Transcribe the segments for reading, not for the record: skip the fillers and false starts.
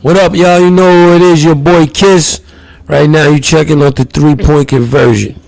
What up, y'all? You know who it is, your boy Kiss. Right now, you checking out the 3-point conversion.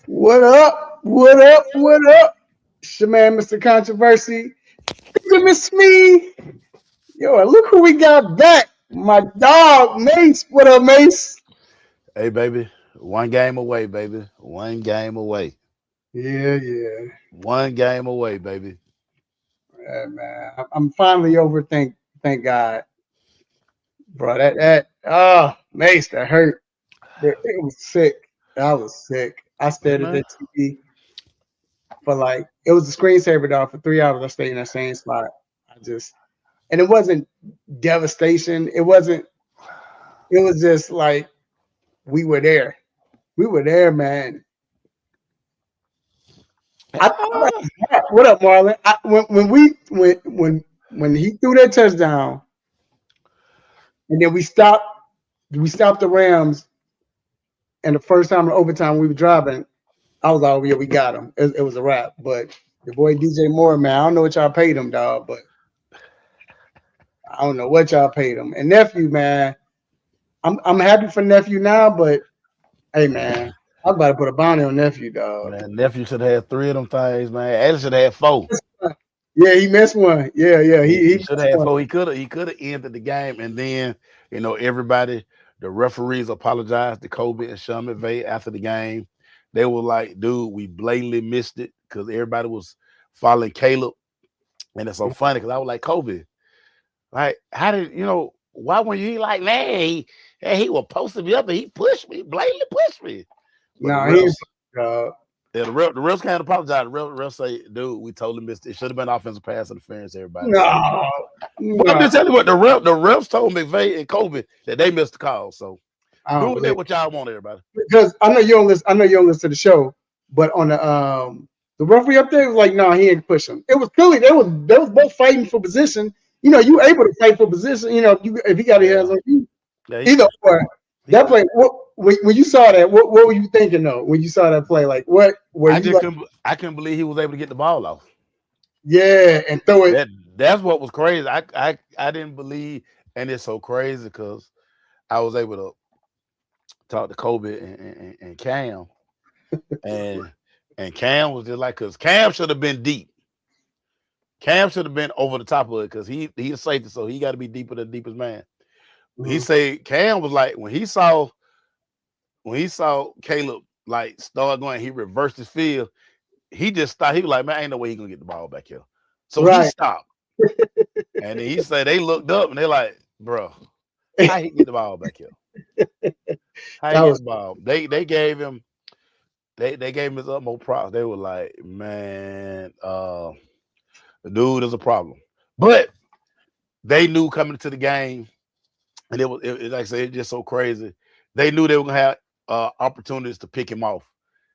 What up? What up? What up? It's your man, Mr. Controversy. You miss me? Yo, look who we got back. My dog, Mace. What up, Mace? Hey, baby. One game away, baby. One game away. Yeah. One game away, baby. Yeah, man. I'm finally over. Thank God, bro. That Mace, that hurt. It was sick. I was sick. I Hey, stared at man. that TV for like it was a screensaver, dog. For 3 hours, I stayed in that same spot. And it wasn't devastation. It wasn't. It was just like we were there. We were there, man. Ah, What up, Marlon? When he threw that touchdown, and then we stopped the Rams, and the first time in overtime we were driving, I was like, oh, yeah, we got him. It was a wrap. But your boy DJ Moore, man, I don't know what y'all paid him, dog, but I don't know what y'all paid him. And nephew, man, I'm happy for nephew now, but hey, man, I'm about to put a bounty on nephew, dog. man, nephew should have had three of them things, man. Actually should have had four. Yeah, he missed one. Yeah, He he should missed have had one. four. He could have ended the game, and then everybody, the referees apologized to Kobe and Sean McVay after the game. They were like, "Dude, we blatantly missed it because everybody was following Caleb." And it's so funny because I was like, Kobe, like, how did why when you like, man, he was posting me up and he pushed me, blatantly pushed me. But the No, he refs, ain't, dog. yeah, the refs can't apologize. The refs say, dude, we totally missed it. It should have been offensive pass interference, everybody. So, No, but I'm no, just telling you what the refs told McVay and Kobe that they missed the call. So I do don't with that believe what y'all want, everybody. because I know you don't listen. I know you don't listen to the show, but on the referee up there was like, no, he ain't pushing. It was clearly they was both fighting for position. You able to fight for position. If he got his hands Yeah. on you, Yeah, either or. That play. When you saw that, what were you thinking though? When you saw that play, like what were I you just like? couldn't believe he was able to get the ball off. Yeah, and throw it. That's what was crazy. I didn't believe, and it's so crazy because I was able to talk to Kobe and Cam, and Cam was just like, because Cam should have been deep. Cam should have been over the top of it because he's a safety, so he got to be deeper than the deepest man. He said Cam was like when he saw Caleb like start going, he reversed his field. He just stopped. He was like, man, ain't no way he gonna get the ball back here. So he Right. stopped, and then he said they looked up and they're like, bro, how he get the ball back here? How he That get was the ball? They gave him his utmost props. They were like, man, the dude is a problem. But they knew coming into the game, and like I said, it's just so crazy. They knew they were gonna have opportunities to pick him off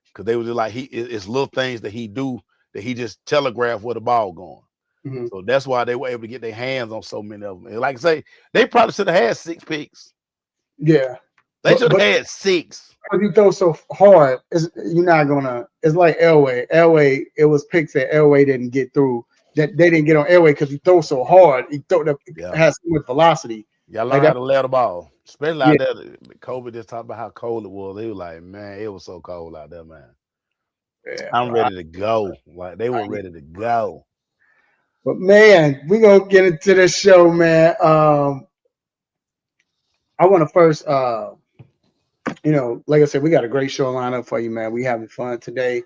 because they were just like it's little things that he do that he just telegraphed where the ball going. So that's why they were able to get their hands on so many of them. And like I say, they probably should have had 6 picks. yeah. They should have had 6. If you throw so hard, you're not gonna. It's like Elway. Elway, it was picks that Elway didn't get through. That they didn't get on Elway because he throw so hard. He Yeah. has so much velocity. Y'all Like learn that. how to lay the ball, especially Yeah. out there. Kobe just talked about how cold it was. He was like, man, it was so cold out there, man. Yeah, I'm bro. ready to go. Like they were ready to go. But man, we gonna get into this show, man. I want to first, like I said, we got a great show lineup for you, man. We having fun today.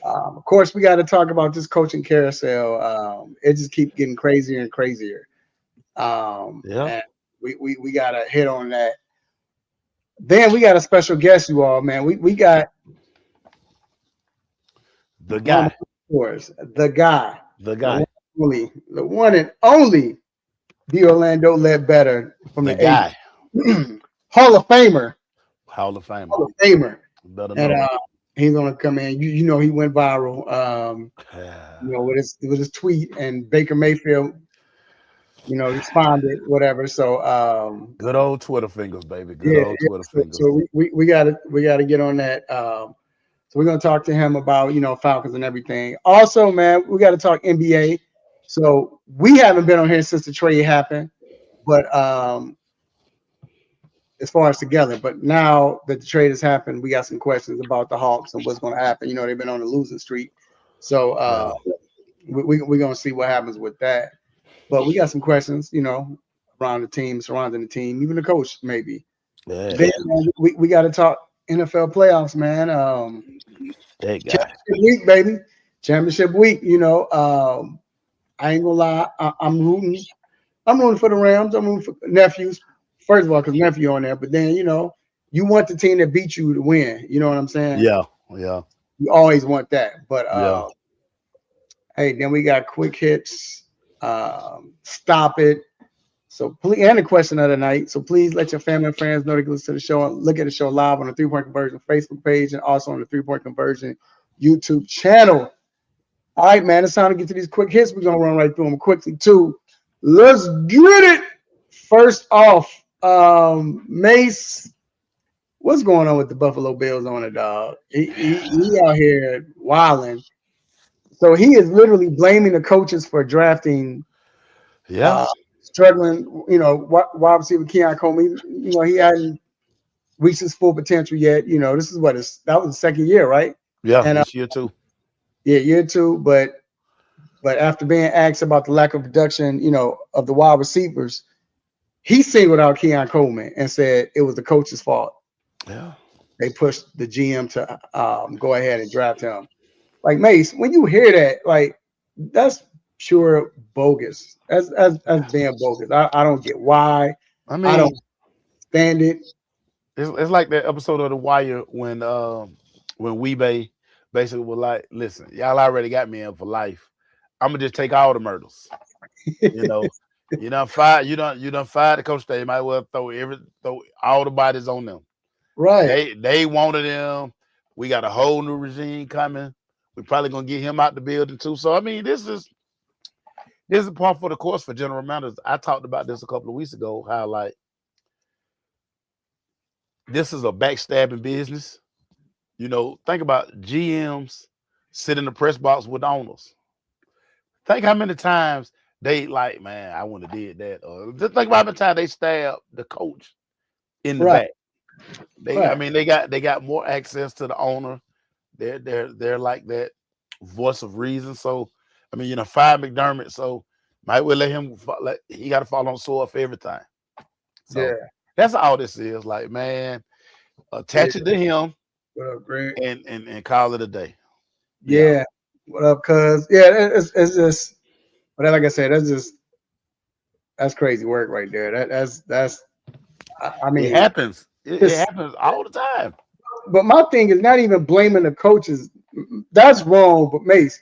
Of course, we got to talk about this coaching carousel. It just keeps getting crazier and crazier. Yeah. And we got to hit on that. Then we got a special guest, you all, man. We got The one of guy. my mentors, the guy, The guy. the one and only, the Orlando Ledbetter from The the guy. 80s. Hall of Famer. Hall of Famer. Hall of Famer. Better And know. he's gonna come in. You know he went viral. Yeah. With his tweet, and Baker Mayfield, responded, whatever. So Good old Twitter fingers, baby. Good yeah, old yeah. Twitter So, fingers. so we gotta get on that. So we're gonna talk to him about Falcons and everything. Also, man, we gotta talk NBA. So we haven't been on here since the trade happened, but as far as together. But now that the trade has happened, we got some questions about the Hawks and what's going to happen. They've been on the losing streak, so we're gonna see what happens with that. But we got some questions, around the team, surrounding the team, even the coach, maybe. Yeah. Then we got to talk NFL playoffs, man. That guy. Championship week, baby. Championship week. I ain't gonna lie. I'm rooting. I'm rooting for the Rams. I'm rooting for nephews. First of all, because nephew on there. But then you want the team that beat you to win. You know what I'm saying? Yeah. Yeah. You always want that. But Yeah. hey, then we got quick hits. Stop it. So please, and the question of the night. So please let your family and friends know to listen to the show and look at the show live on the 3 Point Conversion Facebook page and also on the 3 Point Conversion YouTube channel. All right, man. It's time to get to these quick hits. We're gonna run right through them quickly too. Let's get it. First off, Mace, what's going on with the Buffalo Bills on it, dog? He out here wilding. So he is literally blaming the coaches for drafting. Yeah. Struggling, wide receiver Keon Coleman. He hadn't reached his full potential yet. This is that was the second year, right? Yeah. And This year too. yeah, year two. But after being asked about the lack of production, of the wide receivers, he singled out Keon Coleman and said it was the coach's fault. Yeah. They pushed the GM to go ahead and draft him. Like, Mace, when you hear that, like, that's pure bogus. That's being bogus. I don't get why. I I mean, don't stand it. it's like that episode of The Wire when Weebay basically was like, "Listen, y'all already got me in for life. I'm gonna just take all the murders. You done fired the coach. They might well throw all the bodies on them. Right. They wanted him. We got a whole new regime coming. We probably gonna get him out the building too. So I mean, this is part for the course for general managers. I talked about this a couple of weeks ago. How like this is a backstabbing business. Think about GMs sit in the press box with owners. Think how many times they like, man, I wouldn't have did that. Or just think about how many times they stab the coach in the back. I mean, they got more access to the owner. They're like that voice of reason. So, I mean, fire McDermott. So, might well let him. He got to fall on the sword for everything. So, yeah. That's all this is. Like, man, attach it to him. What up, Greg? And call it a day. Yeah. What up, cuz? Yeah, it's just. But like I said, that's crazy work right there. That's. I mean, it happens. It happens all the time. But my thing is not even blaming the coaches. That's wrong. But Mace,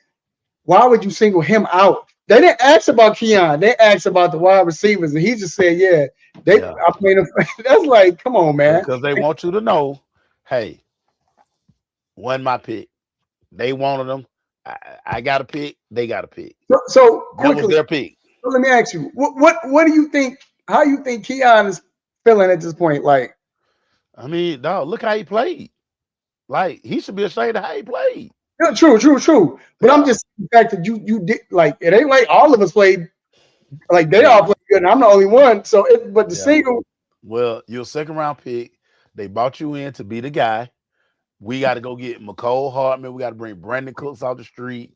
why would you single him out? They didn't ask about Keon. They asked about the wide receivers, and he just said, "Yeah, I played him." That's like, come on, man. Because they want you to know, hey, wasn't my pick. They wanted them. I got a pick. They got a pick. So quickly, that was their pick. So let me ask you, what do you think? How you think Keon is feeling at this point? Like, I mean, dog, look how he played. Like, he should be ashamed of how he played. Yeah, true. But I'm just the fact that you did, like, it ain't like all of us played, like they all played good, and I'm the only one. So, but the single. Well, you're a second round pick. They brought you in to be the guy. We got to go get McCole Hartman. We got to bring Brandon Cooks off the street.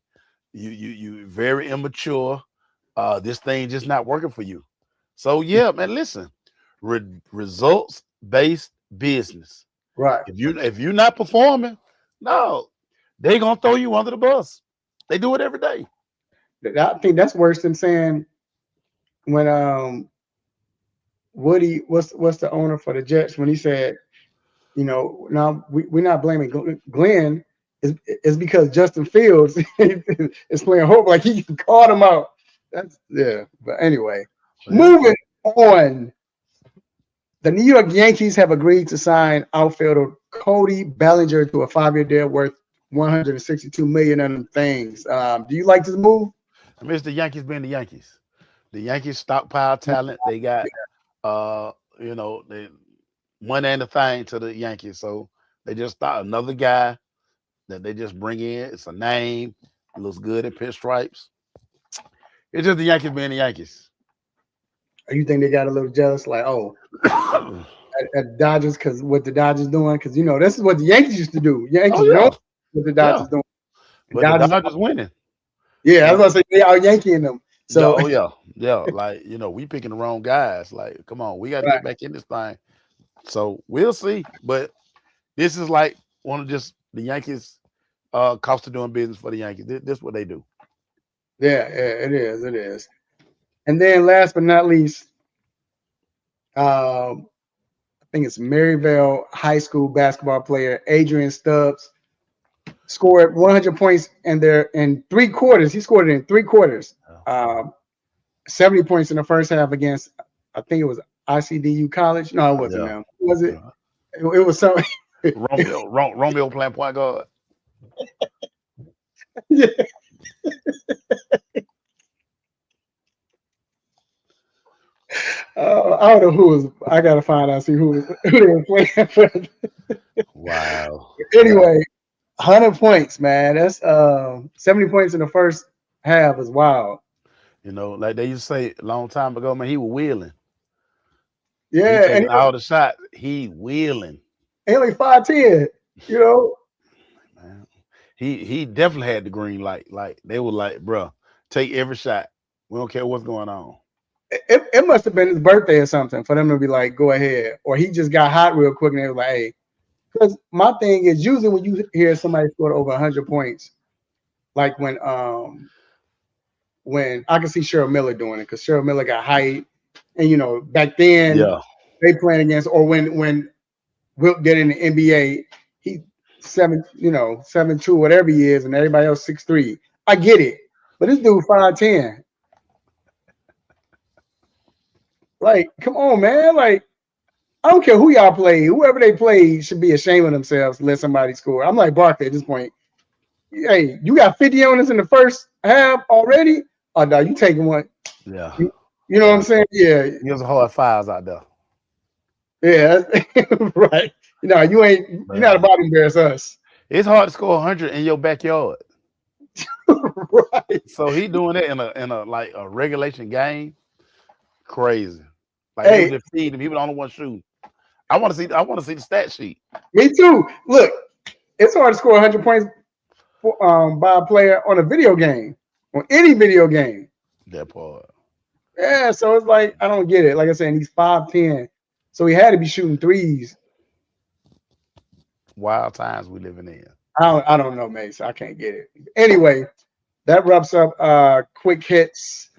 You very immature. This thing just not working for you. So yeah, man, listen. results-based business. Right. If you're not performing, no, they're gonna throw you under the bus. They do it every day. I think that's worse than saying when Woody, what's the owner for the Jets, when he said, now we're not blaming Glenn. It's because Justin Fields is playing hope, like he caught him out. That's But anyway, moving on. The New York Yankees have agreed to sign outfielder Cody Bellinger to a 5-year deal worth $162 million on them things. Do you like this move? I mean, it's the Yankees being the Yankees. The Yankees stockpile talent. They got they money ain't a thing to the Yankees, so they just thought another guy that they just bring in. It's a name. It looks good in pinstripes. It's just the Yankees being the Yankees. You think they got a little jealous, like, at Dodgers, because what the Dodgers doing? Because this is what the Yankees used to do. Yankees know what the Dodgers doing. But the Dodgers winning. Yeah, I was gonna say they are Yankeeing them. So yeah. Like, we picking the wrong guys. Like, come on, we got to get back in this thing. So we'll see. But this is like one of just the Yankees cost of doing business for the Yankees. This is what they do. Yeah, it is. It is. And then last but not least, I think it's Maryville High School basketball player Adrian Stubbs scored 100 points in 3 quarters. He scored it in 3 quarters. 70 points in the first half against, I think it was ICDU College. No, it wasn't them. Was it? It was something. Romeo playing point guard. Yeah. I don't know who was. I gotta find out, see who they were playing for. Wow. Anyway, 100 points, man. That's 70 points in the first half is wild. Like they used to say a long time ago, man, he was wheeling. Yeah, he taking all the shots. He wheeling. He only 5'10", Man, he definitely had the green light. Like they were like, bro, take every shot. We don't care what's going on. It must have been his birthday or something for them to be like, go ahead. Or he just got hot real quick and they were like, hey. Because my thing is, usually when you hear somebody scored over 100 points, like when I can see Cheryl Miller doing it, because Cheryl Miller got height, and back then they playing against, or when Wilt get in the NBA, he 7'2", whatever he is, and everybody else 6'3". I get it, but this dude 5'10". Like, come on, man. Like, I don't care who y'all play. Whoever they play should be ashamed of themselves to let somebody score. I'm like Barkley at this point. Hey, you got 50 on us in the first half already? Oh, no, you taking one. Yeah. You know what I'm saying? Yeah. There's a hard fouls out there. Yeah, right. You're not about to embarrass us. It's hard to score 100 in your backyard. Right. So he doing that in a like a regulation game. Crazy. Like hey, they were just feeding. He was the only one shooting. I want to see the stat sheet. Me too. Look, it's hard to score 100 points by a player on a video game, on any video game. That part. Yeah, so it's like I don't get it. Like I said, he's 5'10", so he had to be shooting threes. Wild times we living in. I don't know, Mace. I can't get it. Anyway, that wraps up quick hits.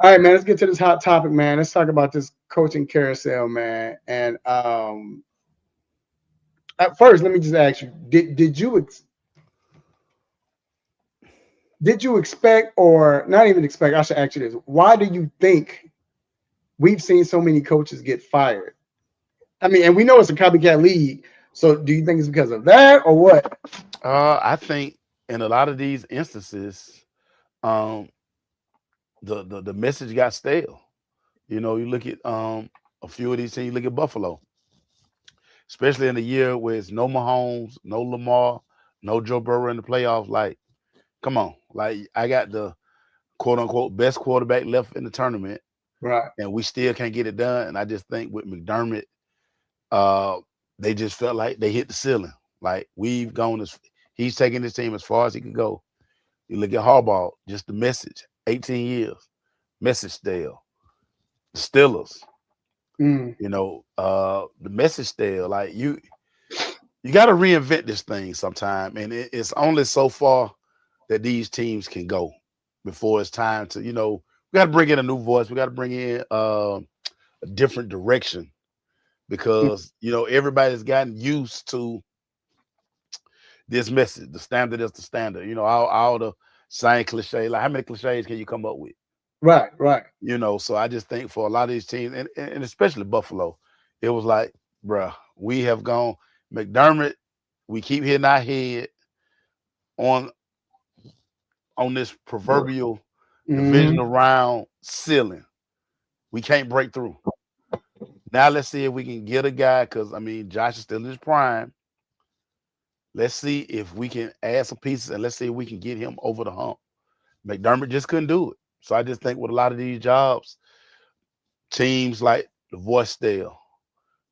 All right, man. Let's get to this hot topic, man. Let's talk about this coaching carousel, man. And at first, let me just ask you: Did you expect, or not even expect? I should ask you this: why do you think we've seen so many coaches get fired? I mean, and we know it's a copycat league. So, do you think it's because of that, or what? I think in a lot of these instances, the message got stale. You look at a few of these teams. You look at Buffalo, especially in a year where it's no Mahomes, no Lamar, no Joe Burrow in the playoffs. Like, come on, like I got the quote unquote best quarterback left in the tournament, right? And we still can't get it done. And I just think with McDermott, they just felt like they hit the ceiling. Like he's taking this team as far as he could go. You look at Harbaugh, just the message, 18 years, message stale. The Steelers, Mm. You know, the message still like you got to reinvent this thing sometime, and it's only so far that these teams can go before it's time to, we got to bring in a new voice. We got to bring in a different direction because everybody's gotten used to this message. The standard is the standard. All the same cliche. Like how many cliches can you come up with? Right, right. So I just think for a lot of these teams, and especially Buffalo, it was like, bruh, we have gone McDermott. We keep hitting our head on this proverbial division round ceiling. We can't break through. Now let's see if we can get a guy, because I mean Josh is still in his prime. Let's see if we can add some pieces, and let's see if we can get him over the hump. McDermott just couldn't do it. So I just think with a lot of these jobs, teams like the voice stale.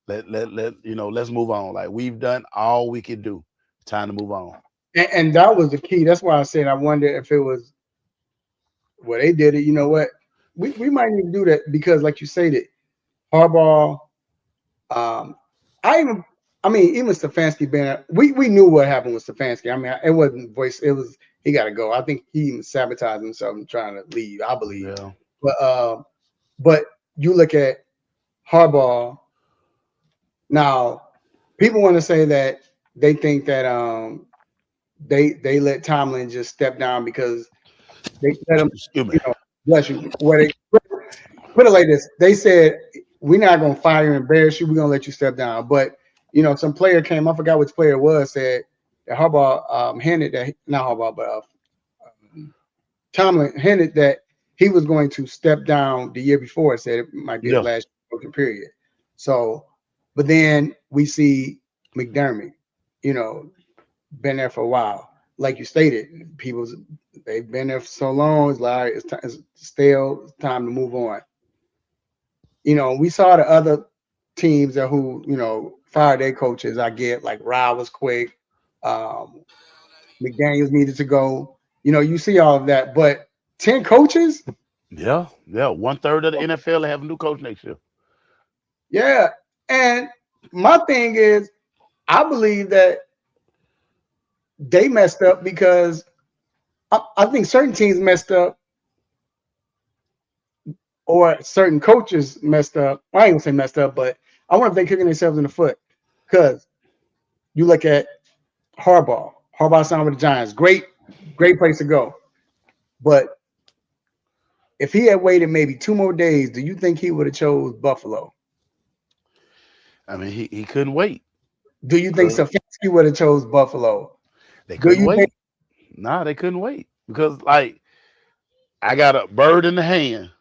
Let's move on. Like we've done all we could do. Time to move on. And that was the key. That's why I said I wonder if it was they did it. You know what? We might need to do that because, like you said, Harbaugh. Even Stefanski being we knew what happened with Stefanski. I mean, it wasn't voice. It was he got to go. I think he even sabotaged himself and trying to leave. I believe. Yeah. But you look at Harbaugh now. People want to say that they think that they let Tomlin just step down because they let him. Bless you. Where they put it like this, they said we're not gonna fire and embarrass you. We're gonna let you step down. But some player came. I forgot which player it was. Said that Harbaugh hinted that not Harbaugh, but Tomlin hinted that he was going to step down the year before. Said it might be his last period. So, but then we see McDermott. Been there for a while. Like you stated, they've been there for so long. It's like it's stale. It's time to move on. We saw the other teams that who fired their coaches. I get like Ryle was quick. McDaniels needed to go. You see all of that, but 10 coaches. Yeah. 1/3 of the NFL have a new coach next year. Yeah, and my thing is, I believe that they messed up because I think certain teams messed up or certain coaches messed up. I ain't gonna say messed up, but I wonder if they're kicking themselves in the foot because you look at Harbaugh. Harbaugh signed with the Giants. Great place to go. But if he had waited maybe 2 more days, do you think he would have chose Buffalo? I mean, he couldn't wait. Do you think Stefanski would have chose Buffalo? They couldn't wait. Nah, they couldn't wait because like I got a bird in the hand,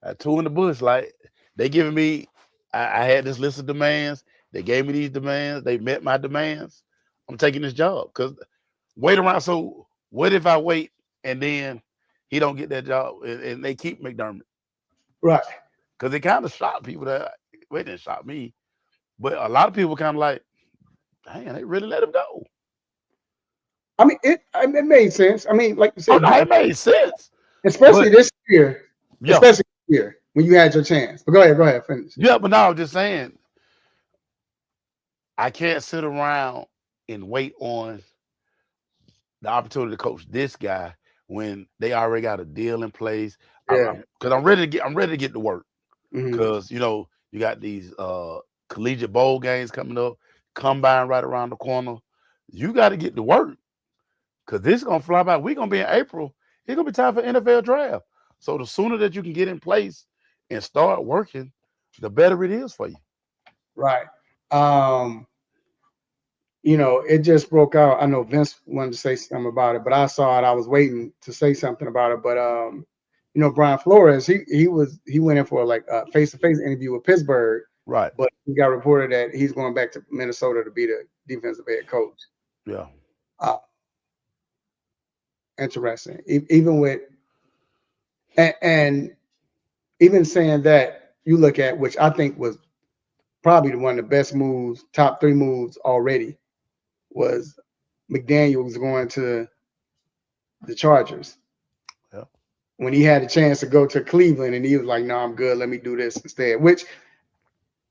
a 2 in the bush. Like they giving me, I had this list of demands. They gave me these demands. They met my demands. I'm taking this job because wait around. So what if I wait and then he don't get that job and they keep McDermott? Right. Because it kind of shocked people that it didn't shock me, but a lot of people kind of like, dang, they really let him go. I mean, it made sense. I mean, like you said, it made sense, especially this year. Yeah. Especially this year when you had your chance. But go ahead, finish. Yeah, but no, I'm just saying, I can't sit around and wait on the opportunity to coach this guy when they already got a deal in place. Yeah. Because I'm ready to get to work. Because you got these collegiate bowl games coming up, combine right around the corner. You got to get to work. Because this is going to fly by. We're going to be in April. It's going to be time for NFL draft. So the sooner that you can get in place and start working, the better it is for you. Right. It just broke out. I know Vince wanted to say something about it, but I saw it. I was waiting to say something about it. But Brian Flores, he went in for like a face-to-face interview with Pittsburgh. Right. But he got reported that he's going back to Minnesota to be the defensive head coach. Yeah. Interesting. Even with and even saying that, you look at, which I think was probably one of the best moves, top 3 moves already, was McDaniels going to the Chargers. Yeah. when he had a chance to go to Cleveland, and he was like, "No, I'm good. Let me do this instead." Which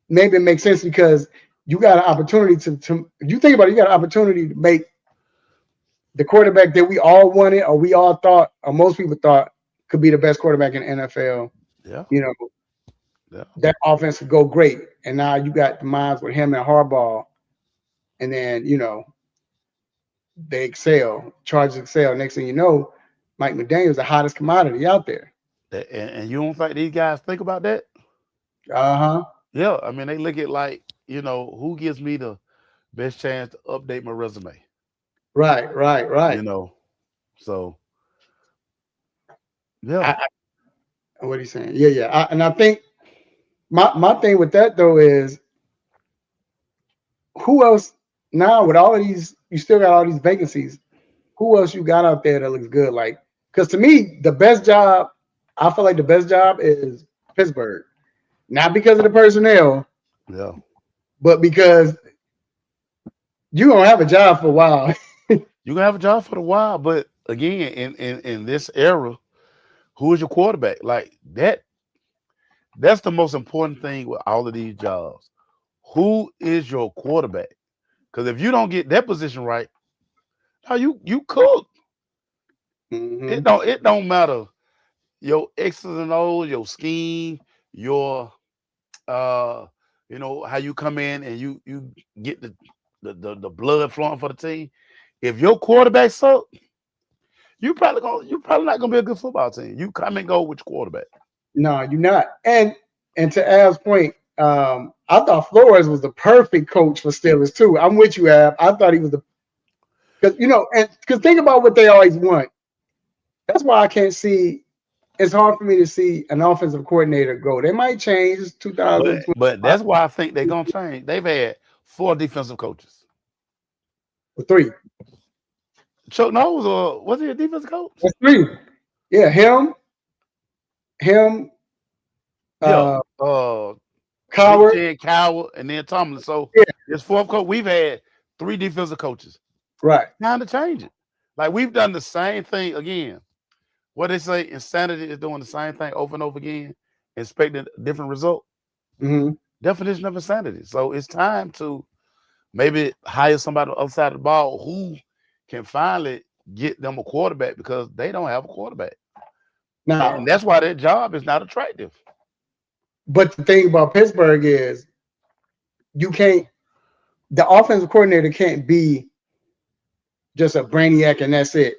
maybe it makes sense because you got an opportunity to you think about it, you got an opportunity to make the quarterback that we all wanted, or we all thought, or most people thought could be the best quarterback in the NFL. Yeah. You know, that offense could go great. And now you got the minds with him and Harbaugh. And then, they excel. Chargers excel. Next thing you know, Mike McDaniel's the hottest commodity out there. And you don't think these guys think about that? Uh-huh. Yeah. I mean, they look at like, who gives me the best chance to update my resume? Right. So yeah. What are you saying? Yeah. And I think my thing with that though is who else now with all of these, you still got all these vacancies. Who else you got out there that looks good? Like, because to me, I feel like the best job is Pittsburgh. Not because of the personnel, Yeah. but because you're gonna have a job for a while. You're gonna have a job for a while, but again, in this era, who is your quarterback? Like that's the most important thing with all of these jobs. Who is your quarterback? Because if you don't get that position right, now you cook. Mm-hmm. It don't matter your X's and O's, your scheme, your how you come in and you get the blood flowing for the team. If your quarterback suck, you're probably not gonna be a good football team. You come and go with your quarterback. No, you're not. And to Av's point, I thought Flores was the perfect coach for Steelers too. I'm with you, Av. I thought he was because think about what they always want. That's why I can't see. It's hard for me to see an offensive coordinator go. They might change. It's 2020. But that's why I think they're gonna change. They've had 4 defensive coaches. 3. Chuck Knowles, was he a defensive coach? That's 3. Yeah, him. Coward, and then Tomlin. So yeah. this 4th coach, we've had 3 defensive coaches. Right. Time to change it. Like we've done the same thing again. What they say, insanity is doing the same thing over and over again, expecting a different result. Mm-hmm. Definition of insanity. So it's time to maybe hire somebody on the other side of the ball who can finally get them a quarterback because they don't have a quarterback. Now, and that's why their job is not attractive. But the thing about Pittsburgh is the offensive coordinator can't be just a brainiac and that's it.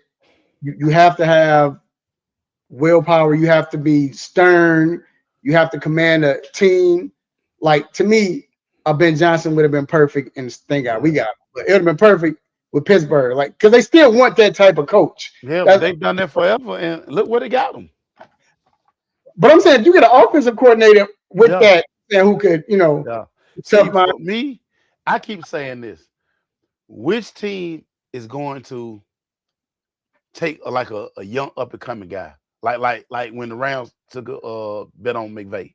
You have to have willpower. You have to be stern. You have to command a team. Like, to me, Ben Johnson would have been perfect in thank God we got him. But it would have been perfect with Pittsburgh. Like, because they still want that type of coach. Yeah, but they've done that forever, and look where they got them. But I'm saying you get an offensive coordinator with that who could, See, for me, I keep saying this. Which team is going to take a young up and coming guy? Like when the Rams took a bet on McVay.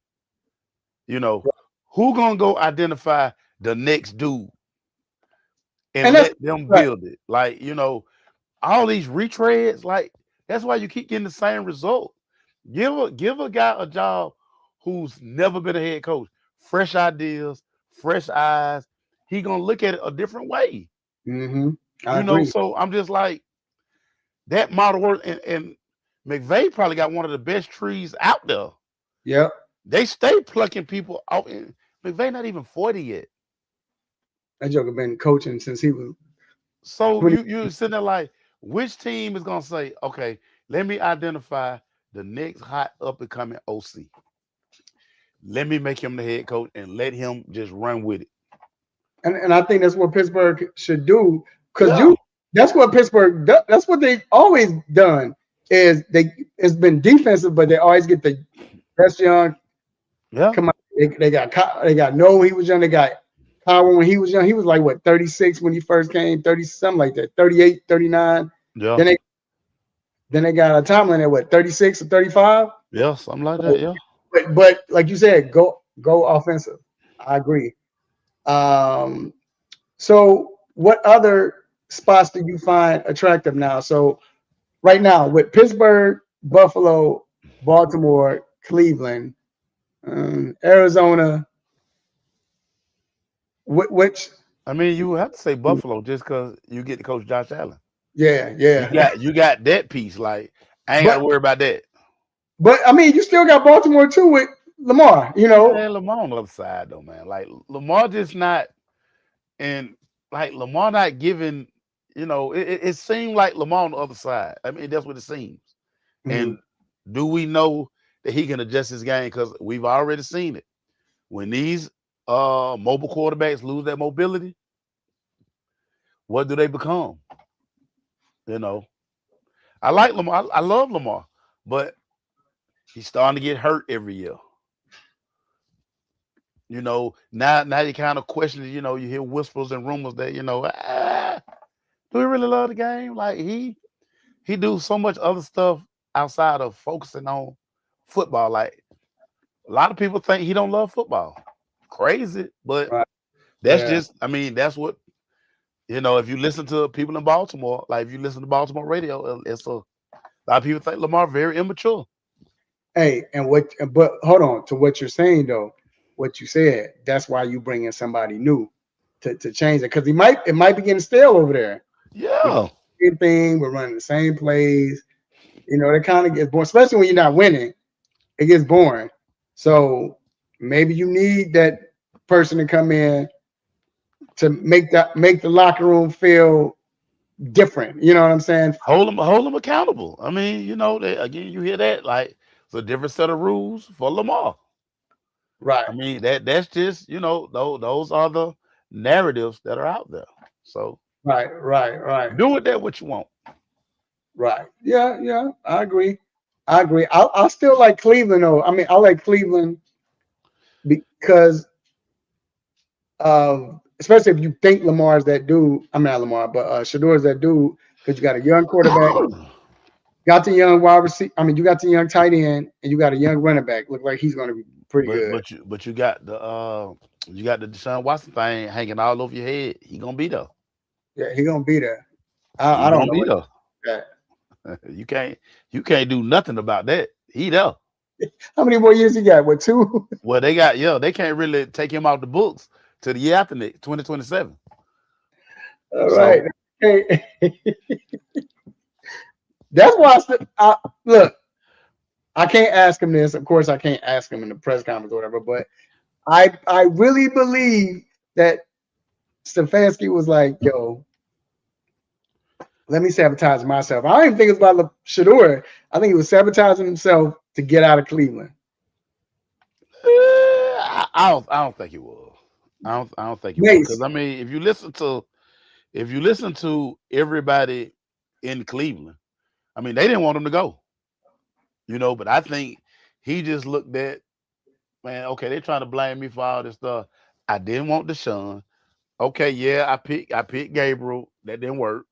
Who gonna go identify the next dude and let them build it? Like, all these retreads, like that's why you keep getting the same result. Give a guy a job who's never been a head coach. Fresh ideas, fresh eyes. He gonna look at it a different way. Mm-hmm. So I'm just like that model work, and McVay probably got one of the best trees out there. Yep. They stay plucking people out. McVay not even 40 yet. That joker been coaching since he was. So you sitting there like, which team is gonna say, okay, let me identify the next hot up and coming OC. Let me make him the head coach and let him just run with it. And I think that's what Pittsburgh should do because that's what Pittsburgh that's what they've always done is it's been defensive, but they always get the best young. Yeah. Come on, they got Noah when he was young. They got Power when he was young. He was like what 36 when he first came, 30 something like that, 38, 39. Yeah. Then they got a Tomlin at what 36 or 35. Yeah, something like that. Yeah. But like you said, go offensive. I agree. So what other spots do you find attractive now? So right now with Pittsburgh, Buffalo, Baltimore, Cleveland, Arizona. Which? I mean, you have to say Buffalo just because you get to coach Josh Allen. Yeah. You got that piece. Like I ain't got to worry about that. But I mean, you still got Baltimore too with Lamar. You know, Man, Lamar on the other side though, man. Like Lamar just not, and like Lamar not giving. It seemed like Lamar on the other side. I mean, that's what it seems. And do we know that he can adjust his game? Because we've already seen it. When these mobile quarterbacks lose that mobility, what do they become? I like Lamar. I love Lamar, but he's starting to get hurt every year. Now you kind of question it. You hear whispers and rumors that do he really love the game? Like he do so much other stuff outside of focusing on football. Like a lot of people think he don't love football. Crazy, but that's just. I mean, that's what if you listen to people in Baltimore, like if you listen to Baltimore radio, it's a lot of people think Lamar very immature. Hey, but hold on to what you're saying though. What you said, that's why you bring in somebody new to change it, because it might be getting stale over there. Yeah. Same thing, we're running the same plays. It kind of gets boring, especially when you're not winning. It gets boring. So maybe you need that person to come in to make the locker room feel different. You know what I'm saying? Hold them accountable. I mean, again, you hear that, like it's a different set of rules for Lamar. Right. I mean, that's just, those are the narratives that are out there. So right. Do with that what you want. Right. Yeah. I agree. I still like Cleveland though. I mean, I like Cleveland because especially if you think Lamar's that dude. I'm not Lamar, but Shador's that dude, because you got a young quarterback, got the young wide receiver. I mean, you got the young tight end, and you got a young running back. Look like he's going to be pretty good. But you got the Deshaun Watson thing hanging all over your head. He gonna be there. Yeah, he gonna be there. I don't know. You can't do nothing about that. He there. How many more years he got? What, 2? Well, they can't really take him off the books to the year after next, 2027. All right. Hey. That's why look. I can't ask him this. Of course, I can't ask him in the press conference or whatever. But I really believe that Stefanski was like, "Yo, let me sabotage myself." I don't even think it's about Shador. I think he was sabotaging himself to get out of Cleveland. I don't think he was. I don't think he was, because I mean, if you listen to everybody in Cleveland, I mean, they didn't want him to go. But I think he just looked at, man, okay, they're trying to blame me for all this stuff. I didn't want Deshaun. Okay, yeah, I picked Gabriel. That didn't work.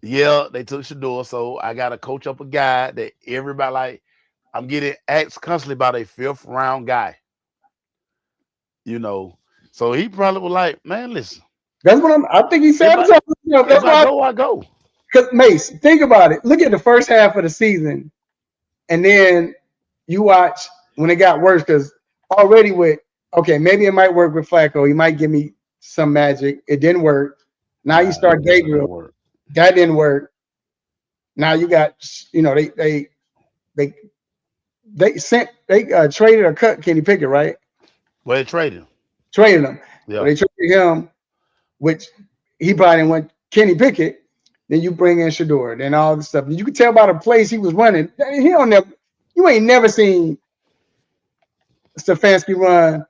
Yeah, they took Shador, so I got to coach up a guy that everybody like. I'm getting asked constantly about a 5th round guy. So he probably was like, man, listen. That's what I think he said. If I go. Because Mace, think about it. Look at the first half of the season, and then you watch when it got worse, because already maybe it might work with Flacco. He might give me some magic. It didn't work. Now you start Gabriel. That didn't work. Now you got, they traded or cut Kenny Pickett, right? Well, they traded him. Traded him. Yeah. So they traded him, which he probably didn't want Kenny Pickett. Then you bring in Shador, then all this stuff. You can tell by the plays he was running. You ain't never seen Stefanski run,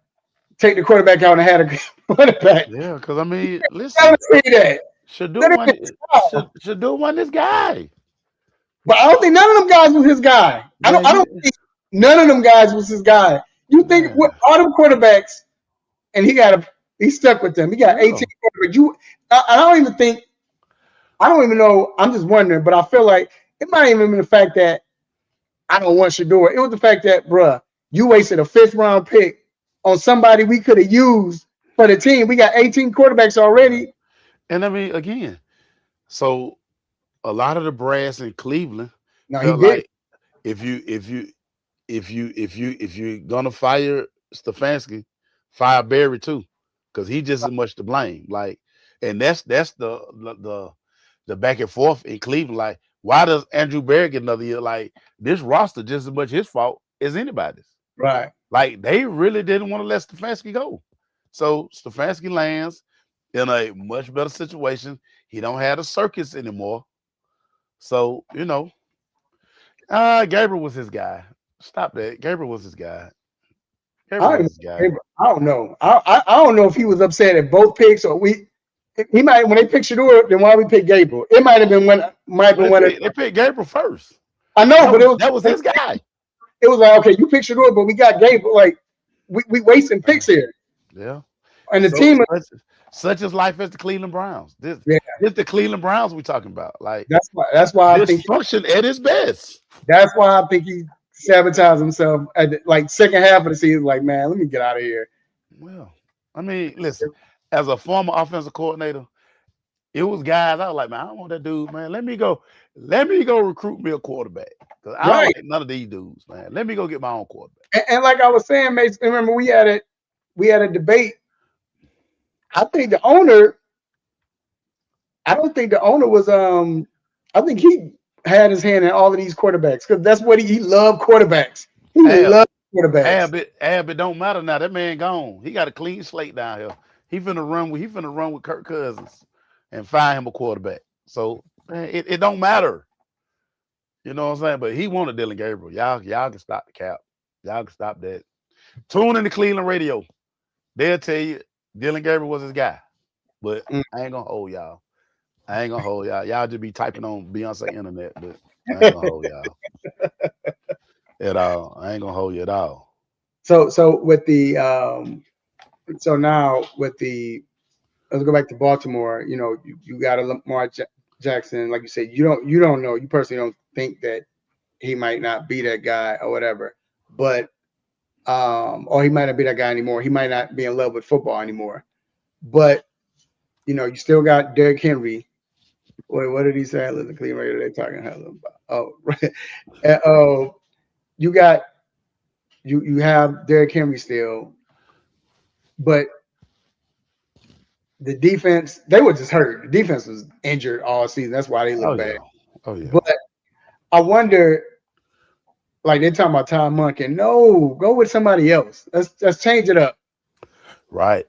take the quarterback out and had a running back. Yeah, because I mean, listen. Never see that. Shador won this guy. But I don't think none of them guys was his guy. I don't think none of them guys was his guy. You think what all them quarterbacks, and he stuck with them. He got 18 quarterbacks. I don't even know. I'm just wondering, but I feel like it might even be the fact that I don't want Shador. It was the fact that, bruh, you wasted a 5th round pick on somebody we could have used for the team. We got 18 quarterbacks already. And I mean, again, so a lot of the brass in Cleveland if you're gonna fire Stefanski, fire Barry too, because he just as much to blame. Like, and that's the back and forth in Cleveland. Like, why does Andrew Barry get another year? Like, this roster just as much his fault as anybody's. Right. Like, they really didn't want to let Stefanski go. So Stefanski lands in a much better situation. He don't have a circus anymore. So, Gabriel was his guy. Stop that. Gabriel was his guy. Gabriel was his guy. I don't know. I don't know if he was upset at both picks or he might, when they picked Shador, then why we picked Gabriel? It might have been They picked Gabriel first. I know, but that was his guy. It was like, okay, you picked Shador, but we got Gabriel. Like, we wasting picks here. Yeah. And the team, such as life as the Cleveland Browns. This the Cleveland Browns we talking about. Like, that's why I think function at his best. That's why I think he sabotaged himself at the second half of the season. Like, man, let me get out of here. Well, I mean, listen, as a former offensive coordinator, it was guys I was like, man, I don't want that dude, man. Let me go recruit me a quarterback. Because I don't like none of these dudes, man. Let me go get my own quarterback. And like I was saying, Mason, remember we had a debate. I don't think the owner was I think he had his hand in all of these quarterbacks because that's what he loved quarterbacks. He loved quarterbacks. Ab, it don't matter now. That man gone. He got a clean slate down here. He finna run with Kirk Cousins and find him a quarterback. So man, it don't matter. You know what I'm saying? But he wanted Dylan Gabriel. Y'all can stop the cap. Y'all can stop that. Tune in to Cleveland radio. They'll tell you Dylan Gabriel was his guy. But I ain't gonna hold y'all. Y'all just be typing on Beyonce internet, but I ain't gonna hold y'all at all. I ain't gonna hold you at all. So with the now with the, let's go back to Baltimore. You got a Lamar Jackson, like you said. You don't know. You personally don't think that he might not be that guy or whatever, but or he might not be that guy anymore. He might not be in love with football anymore, but you still got Derrick Henry. Wait, what did he say? Listen, Cleveland radio, they're talking hell about. Oh, right. You have Derrick Henry still, but the defense, they were just hurt. The defense was injured all season. That's why they look bad. Oh yeah. But I wonder, like they're talking about Todd Monken. No, go with somebody else. Let's change it up. Right.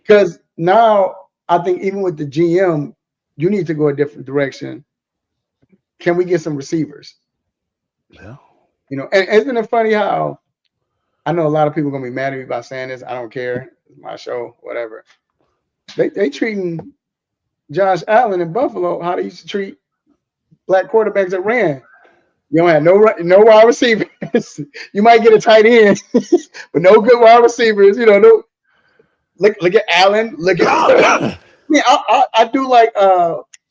Because now I think even with the GM, you need to go a different direction. Can we get some receivers? Yeah. And isn't it funny how I know a lot of people are gonna be mad at me about saying this. I don't care. It's my show, whatever. They treating Josh Allen in Buffalo how they used to treat black quarterbacks that ran. You don't have no wide receivers. You might get a tight end, but no good wide receivers. No. Look at Allen. Look at. I do like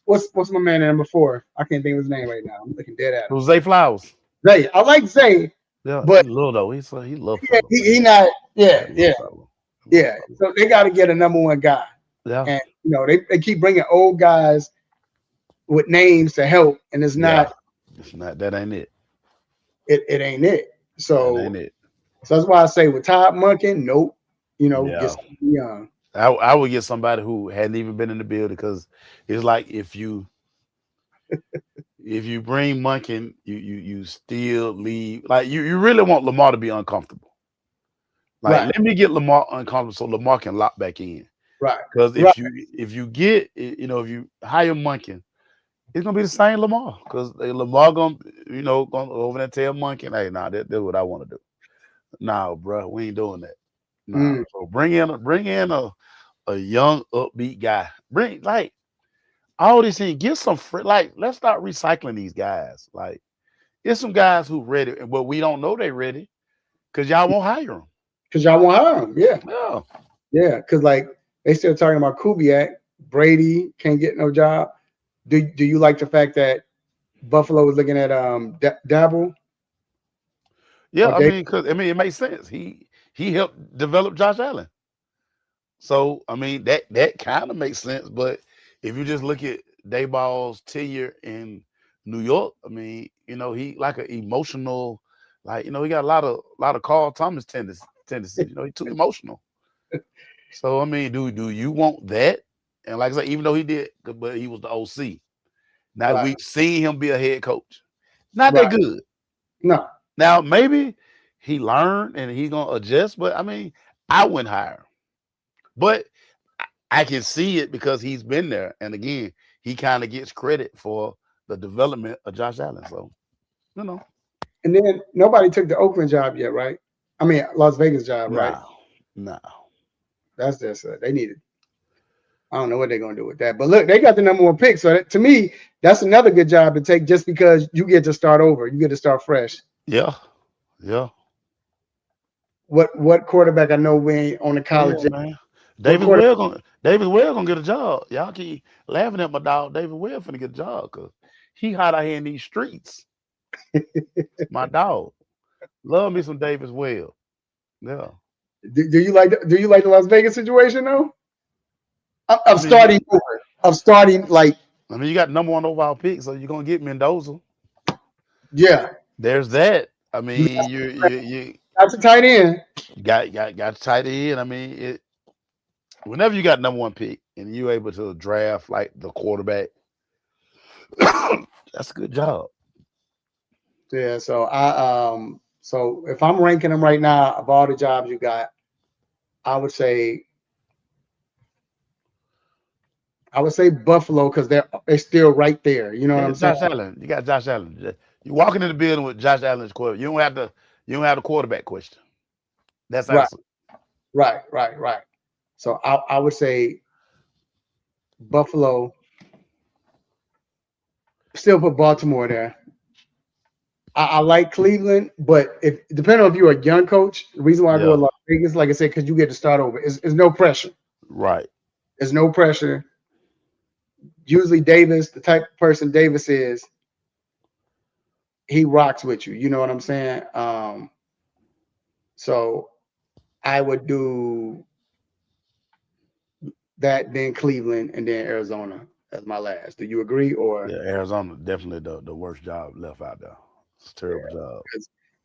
what's my man at number 4? I can't think of his name right now. I'm looking dead at him. Zay Flowers. Zay. I like Zay. Yeah, but he's little though. He loves. He not. Yeah. So they got to get a number 1 guy. Yeah. And they keep bringing old guys with names to help, and it's not. It's not. That ain't it. It ain't it. So that ain't it. So that's why I say with Todd Monken, nope. Get somebody young. I would get somebody who hadn't even been in the building because it's like if you bring Monken, you still leave. Like you really want Lamar to be uncomfortable. Like let me get Lamar uncomfortable so Lamar can lock back in. Right. Because if you hire Monken, it's gonna be the same Lamar. Because Lamar gonna over there and tell Monken, hey, that's what I want to do. Nah, bro, we ain't doing that. Nah. So bring in a young upbeat guy. Bring like all these things. Get some let's start recycling these guys. Like there's some guys who ready, but we don't know they ready because y'all won't hire them. Yeah. Because like they still talking about Kubiak. Brady can't get no job. Do you like the fact that Buffalo was looking at Dabble? Yeah, it makes sense. He helped develop Josh Allen. So that kind of makes sense. But if you just look at Dayball's tenure in New York, he like an emotional, like he got a lot of Carl Thomas tendencies. He's too emotional. So I mean, do you want that? And like I said, even though he did, but he was the OC. Now Right. we've seen him be a head coach. Not Right. that good. No. Now maybe he learned and he's gonna adjust, but I mean, I wouldn't hire him. But I can see it because he's been there. And again, he kind of gets credit for the development of Josh Allen. So, And then nobody took the Oakland job yet, right? I mean, Las Vegas job, right? No. That's just they needed. I don't know what they're gonna do with that, but look, they got the number 1 pick. So to me, that's another good job to take, just because you get to start over, you get to start fresh. Yeah. What quarterback I know we ain't on the college? Yeah, man. David Webb gonna get a job. Y'all keep laughing at my dog. David Webb finna get a job because he hot out here in these streets. My dog. Love me some Davis Webb. Yeah. Do you like the Las Vegas situation though? I'm starting over. I'm starting like. I mean, you got number 1 overall pick, so you're gonna get Mendoza. Yeah. There's that. I mean, you that's a tight end. Got tight end. I mean, whenever you got number 1 pick and you're able to draft like the quarterback, that's a good job. Yeah. So so if I'm ranking them right now of all the jobs you got, I would say Buffalo, because they're still right there. You know what I'm saying? Josh Allen. You got Josh Allen. You walking in the building with Josh Allen's quarterback. You don't have the quarterback question. That's answered. Right. So I would say Buffalo. Still put Baltimore there. I like Cleveland, but if depending on if you're a young coach, the reason why I go with Las Vegas, like I said, because you get to start over. Is no pressure. Right. There's no pressure. Usually Davis, the type of person Davis is, he rocks with you. You know what I'm saying? So I would do that, then Cleveland, and then Arizona as my last. Do you agree? Or Arizona definitely the worst job left out there. It's a terrible job.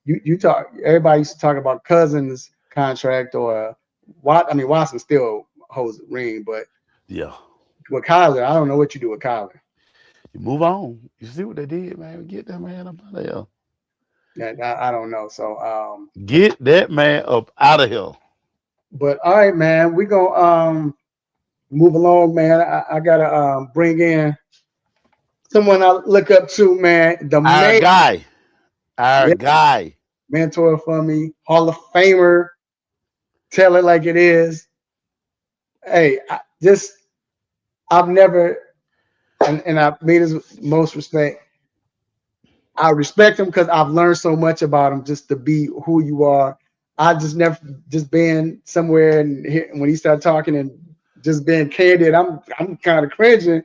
You talk. Everybody used to talk about Cousins' contract, or Watson still holds the ring, but with Kyler, I don't know what you do with Kyler. You move on. You see what they did, man. Get that man up out of here. Yeah, I don't know. So get that man up out of here. But all right, man, we gonna move along, man. I gotta bring in someone I look up to, man. Our guy, mentor for me, Hall of Famer. Tell it like it is. Hey, I've never, and I mean this with most respect. I respect him because I've learned so much about him, just to be who you are. I just never just been somewhere and when he started talking and just being candid, I'm kind of cringing,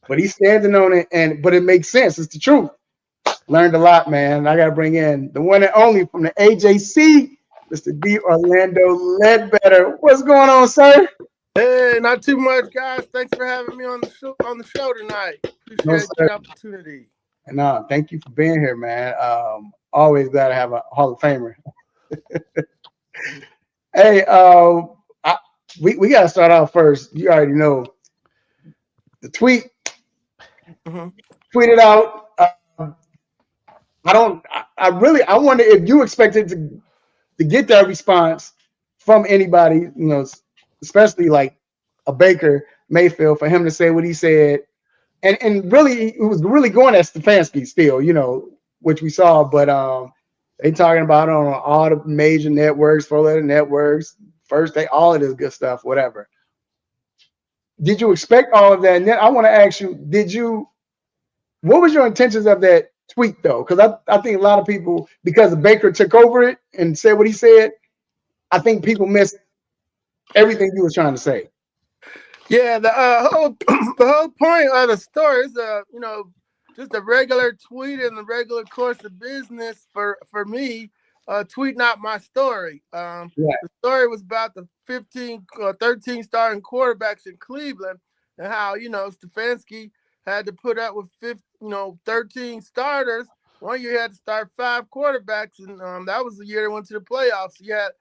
but he's standing on it, but it makes sense. It's the truth. Learned a lot, man. I got to bring in the one and only from the AJC, Mr. D. Orlando Ledbetter. What's going on, sir? Hey, not too much, guys. Thanks for having me on the show tonight. Appreciate the opportunity. No, thank you for being here, man. Always glad to have a Hall of Famer. Hey, we got to start off first. You already know the tweet. Tweeted out. I wonder if you expected to get that response from anybody, especially like a Baker Mayfield, for him to say what he said. And really, it was really going at Stefanski still, which we saw. But they talking about on all the major networks, 4-letter networks, First Day, all of this good stuff, whatever. Did you expect all of that? And then I want to ask you, what was your intentions of that tweet, though? Because I think a lot of people, because Baker took over it and said what he said, I think people missed everything you was trying to say. Yeah, the whole point of the story is just a regular tweet in the regular course of business for me. Tweet not my story. The story was about the 13 starting quarterbacks in Cleveland and how Stefanski had to put up with 13 starters one year he had to start 5 quarterbacks, and that was the year they went to the playoffs. You had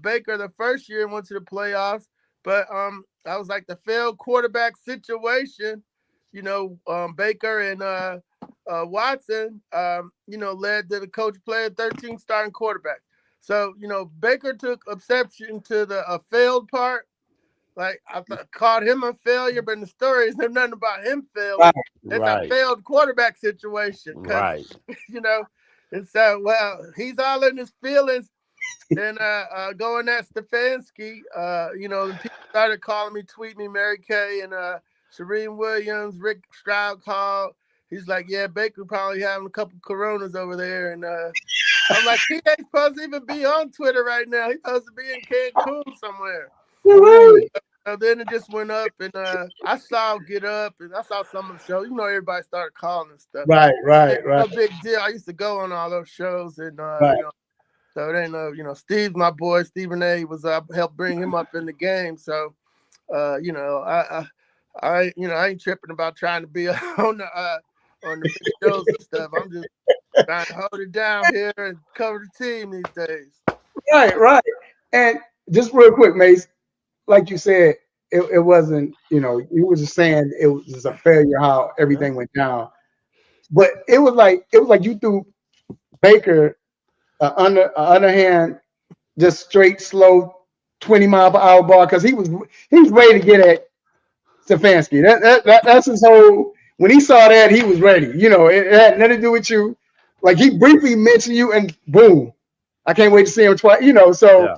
Baker the first year and went to the playoffs, but that was like the failed quarterback situation. Baker and Watson, led to the coach playing 13 starting quarterbacks. So, Baker took exception to the failed part. Like, called him a failure, but in the stories, there's nothing about him failing. It's a failed quarterback situation. Right. And so, well, he's all in his feelings. Then going at Stefanski, people started calling me, tweet me, Mary Kay and Shereen Williams, Rick Stroud called. He's like, yeah, Baker probably having a couple coronas over there. And I'm like, he ain't supposed to even be on Twitter right now. He's supposed to be in Cancun somewhere. So then it just went up, and I saw Get Up, and I saw some of the shows. Everybody started calling and stuff. Right. No big deal. I used to go on all those shows, and so it ain't Steve's my boy. Stephen A. was helped bring him up in the game. So, I ain't tripping about trying to be on the big shows and stuff. I'm just trying to hold it down here and cover the team these days. Right. And just real quick, Mace, like you said, it wasn't, you were just saying it was just a failure how everything went down. But it was like you threw Baker underhand, just straight, slow, 20-mile-per-hour ball because he was ready to get at Stefanski. That's his whole. When he saw that, he was ready. It had nothing to do with you. Like, he briefly mentioned you, and boom, I can't wait to see him twice. So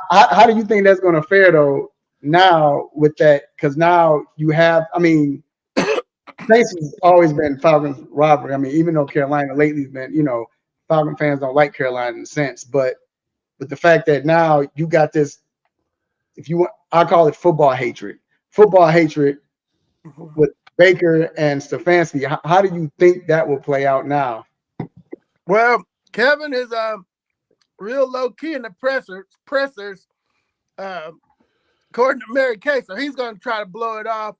how do you think that's going to fare though now with that? Because now you have, Saints has always been Falcons rivalry. Even though Carolina lately has been, Falcon fans don't like Carolina in a sense, but the fact that now you got this, if you want, I call it football hatred with Baker and Stefanski. How do you think that will play out now? Well, Kevin is real low key in the pressers, according to Mary Kay. So he's going to try to blow it off.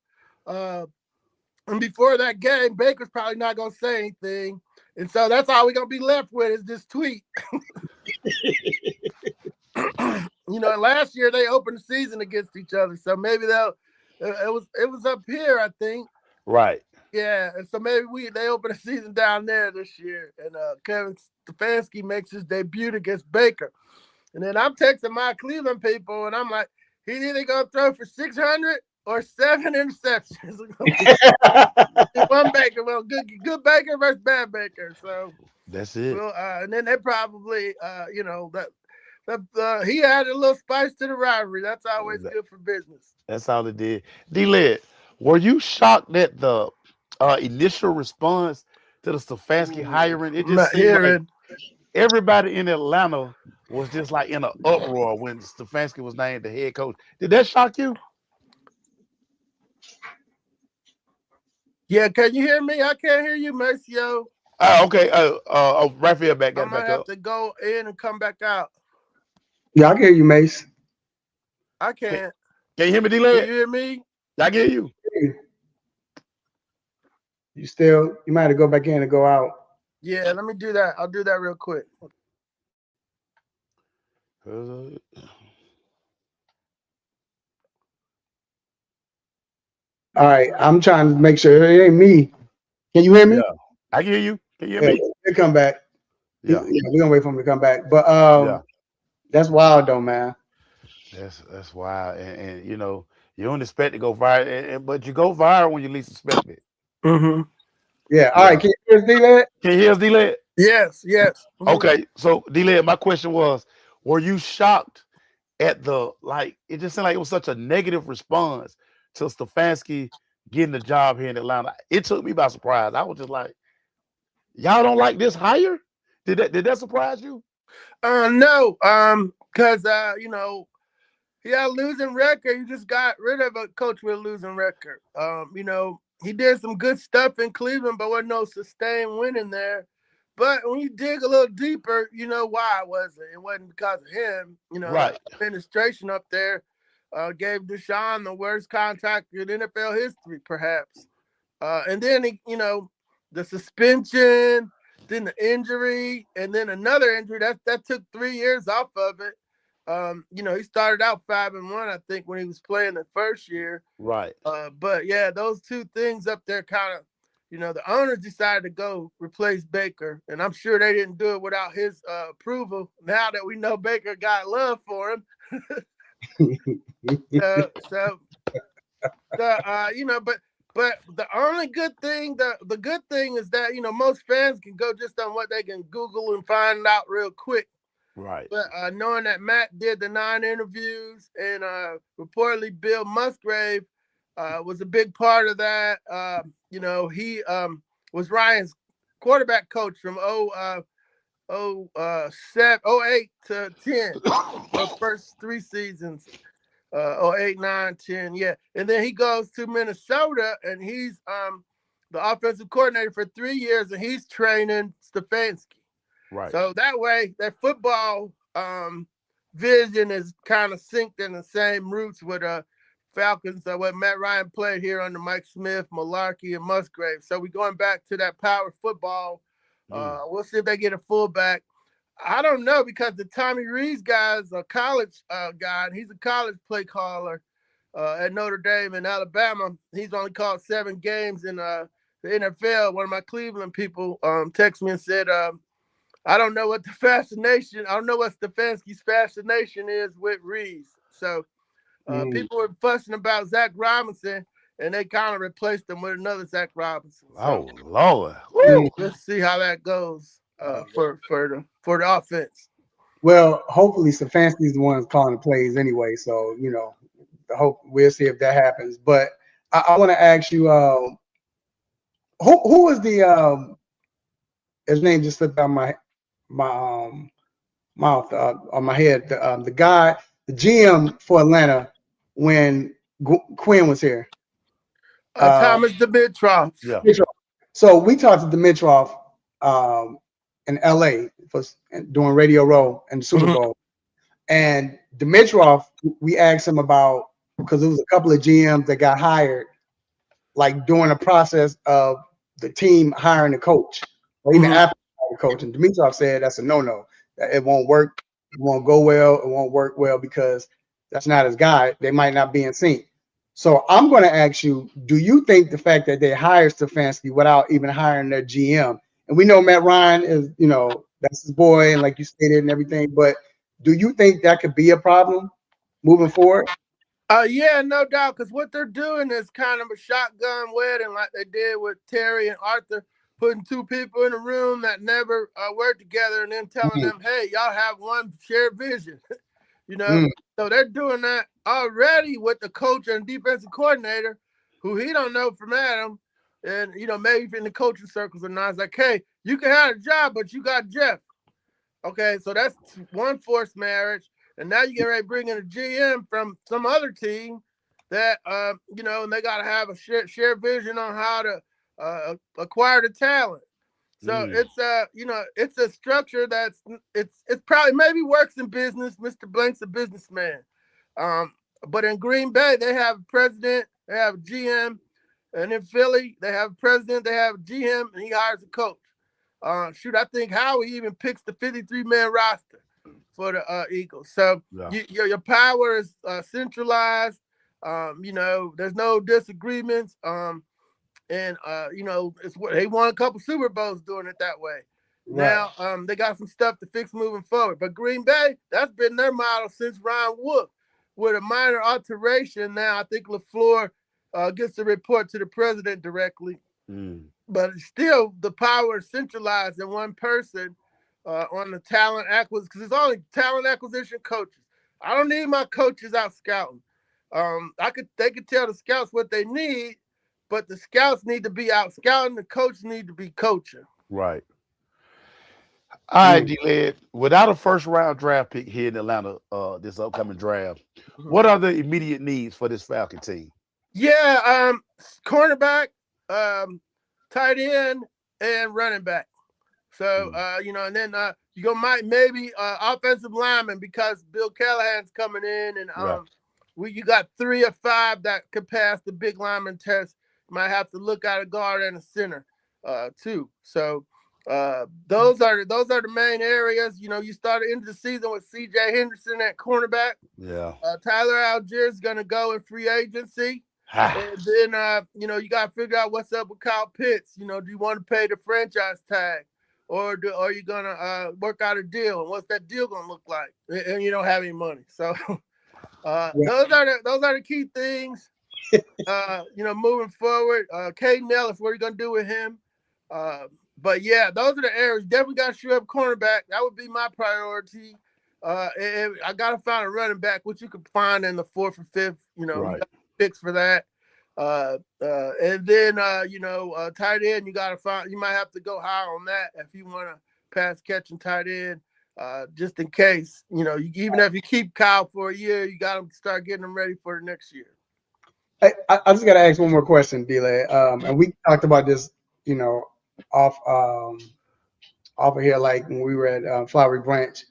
And before that game, Baker's probably not going to say anything. And so that's all we're going to be left with is this tweet. Last year they opened the season against each other. So maybe it was up here, I think. Right. Yeah. And so maybe they open the season down there this year. And Kevin Stefanski makes his debut against Baker. And then I'm texting my Cleveland people, and I'm like, he's either going to throw for 600 or 7 interceptions. One Baker, well, good Baker versus bad Baker. So that's it. Well, and then they probably, he added a little spice to the rivalry. That's always good for business. That's all it did. D-Led, were you shocked at the initial response to the Stefanski hiring? It just seemed like everybody in Atlanta was just like in an uproar when Stefanski was named the head coach. Did that shock you? Yeah, can you hear me? I can't hear you, Maceo. Okay. Raphael back. I might have to go in and come back out. Yeah, I can hear you, Mace. I can't. Can you hear me, D-Led? Can you hear me? I can hear you. You might have to go back in and go out. Yeah, let me do that. I'll do that real quick. All right, I'm trying to make sure it ain't me. Can you hear me? Yeah, I can hear you. Can you hear me? He'll come back. Yeah, we're gonna wait for him to come back. But that's wild though, man. That's wild, and you don't expect to go viral, but you go viral when you least expect it. Mm-hmm. Yeah. All right. Can you hear us, D-Led? Can you hear us, D-Led? Yes. Mm-hmm. Okay. So, D-Led, my question was, were you shocked at it just seemed like it was such a negative response to Stefanski getting the job here in Atlanta? It took me by surprise. I was just like, y'all don't like this hire? Did that surprise you? No. Because he had a losing record. You just got rid of a coach with a losing record. He did some good stuff in Cleveland, but wasn't no sustained winning there. But when you dig a little deeper, you know why it wasn't. It wasn't because of him. Right. The administration up there gave Deshaun the worst contract in NFL history, perhaps. And then the suspension, then the injury, and then another injury that took 3 years off of it. He started out 5-1, I think, when he was playing the first year. Right. But yeah, those two things up there kind of, the owners decided to go replace Baker, and I'm sure they didn't do it without his approval. Now that we know Baker got love for him, but the only good thing, the good thing is that most fans can go just on what they can Google and find out real quick. Right. But knowing that Matt did the 9 interviews and reportedly Bill Musgrave was a big part of that. He was Ryan's quarterback coach from 08 to 10, the first 3 seasons. 08, 9, 10, yeah. And then he goes to Minnesota, and he's the offensive coordinator for 3 years, and he's training Stefanski. Right. So that way, that football vision is kind of synced in the same roots with Falcons, what Matt Ryan played here under Mike Smith, Malarkey, and Musgrave. So we're going back to that power football. We'll see if they get a fullback. I don't know, because the Tommy Rees guy is a college guy, and he's a college play caller at Notre Dame in Alabama. He's only called 7 games in the NFL. One of my Cleveland people texted me and said, I don't know what Stefanski's fascination is with Rees. So people were fussing about Zach Robinson, and they kind of replaced him with another Zach Robinson. So, oh, Lord. let's see how that goes for the offense. Well, hopefully Stefanski's the one calling the plays anyway. So, we'll see if that happens. But I want to ask you, who was the his name just slipped out my mouth on my head. The guy, the GM for Atlanta when Quinn was here. Thomas Dimitroff. Yeah. So we talked to Dimitroff in LA doing Radio Row and the Super Bowl. And Dimitroff, we asked him about, because there was a couple of GMs that got hired, like during the process of the team hiring a coach, or even after the coach. And Dimitroff said that's a no-no. It won't work. It won't go well. It won't work well because that's not his guy. They might not be in sync. So I'm going to ask you, do you think the fact that they hired Stefanski without even hiring their GM, and we know Matt Ryan is, that's his boy, and like you stated and everything, but do you think that could be a problem moving forward? Yeah, no doubt, because what they're doing is kind of a shotgun wedding like they did with Terry and Arthur, putting 2 people in a room that never work together and then telling them, hey, y'all have one shared vision. So they're doing that already with the coach and defensive coordinator, who he don't know from Adam. And, maybe in the coaching circles or not, it's like, hey, you can have a job, but you got Jeff. Okay, so that's one forced marriage. And now you get ready to bring in a GM from some other team that, and they got to have a shared vision on how to acquire the talent. So it's a structure that's it's probably maybe works in business. Mr. Blank's a businessman. But in Green Bay, they have a president, they have a GM, and in Philly, they have a president, they have a GM, and he hires a coach. I think Howie even picks the 53-man roster for the Eagles. So your power is centralized. There's no disagreements. And it's what they won a couple Super Bowls doing it that way. Right. Now they got some stuff to fix moving forward. But Green Bay, that's been their model since Ron Wood, with a minor alteration. Now I think LaFleur gets to report to the president directly. But still, the power is centralized in one person on the talent acquisition, because it's only talent acquisition coaches. I don't need my coaches out scouting. They could tell the scouts what they need, but the scouts need to be out scouting. The coaches need to be coaching. Right. All right, D-Led. Without a first-round draft pick here in Atlanta, this upcoming draft, what are the immediate needs for this Falcon team? Yeah, cornerback, tight end, and running back. So, and then maybe offensive lineman, because Bill Callahan's coming in, and you got 3 or 5 that could pass the big lineman test. Might have to look at a guard and a center, too. So, Those are the main areas. You know, you started into the season with C.J. Henderson at cornerback. Yeah. Tyler Algier is going to go in free agency. And then, you know, you got to figure out what's up with Kyle Pitts. You know, do you want to pay the franchise tag? Or are you going to work out a deal? And what's that deal going to look like? And you don't have any money. So those are the key things, you know, moving forward. Caden Ellis, what are you going to do with him? But, yeah, those are the areas. Definitely got to shoot up cornerback. That would be my priority. And I got to find a running back, which you can find in the 4th or 5th, you know, Right. picks for that. And then, you know, tight end, you might have to go high on that if you want to pass catching tight end, just in case, you know, even if you keep Kyle for a year, you got to start getting him ready for the next year. I just got to ask one more question, D-Lay. And we talked about this, you know, off of here, like when we were at Flowery Branch.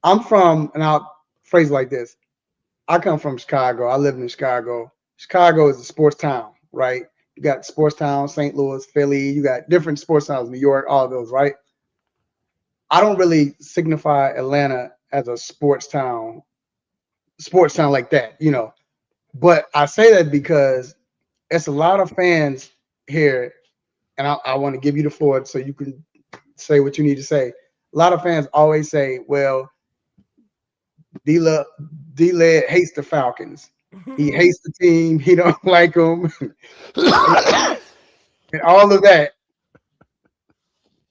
I'm from, and I'll phrase it like this. I come from Chicago. I live in Chicago. Chicago is a sports town, right? You got sports town, St. Louis, Philly. You got different sports towns, New York, all of those, right? I don't really signify Atlanta as a sports town like that, you know. But I say that because it's a lot of fans here, and I want to give you the floor so you can say what you need to say. A lot of fans always say, well, D-Led hates the Falcons. He hates the team. He don't like them. And all of that.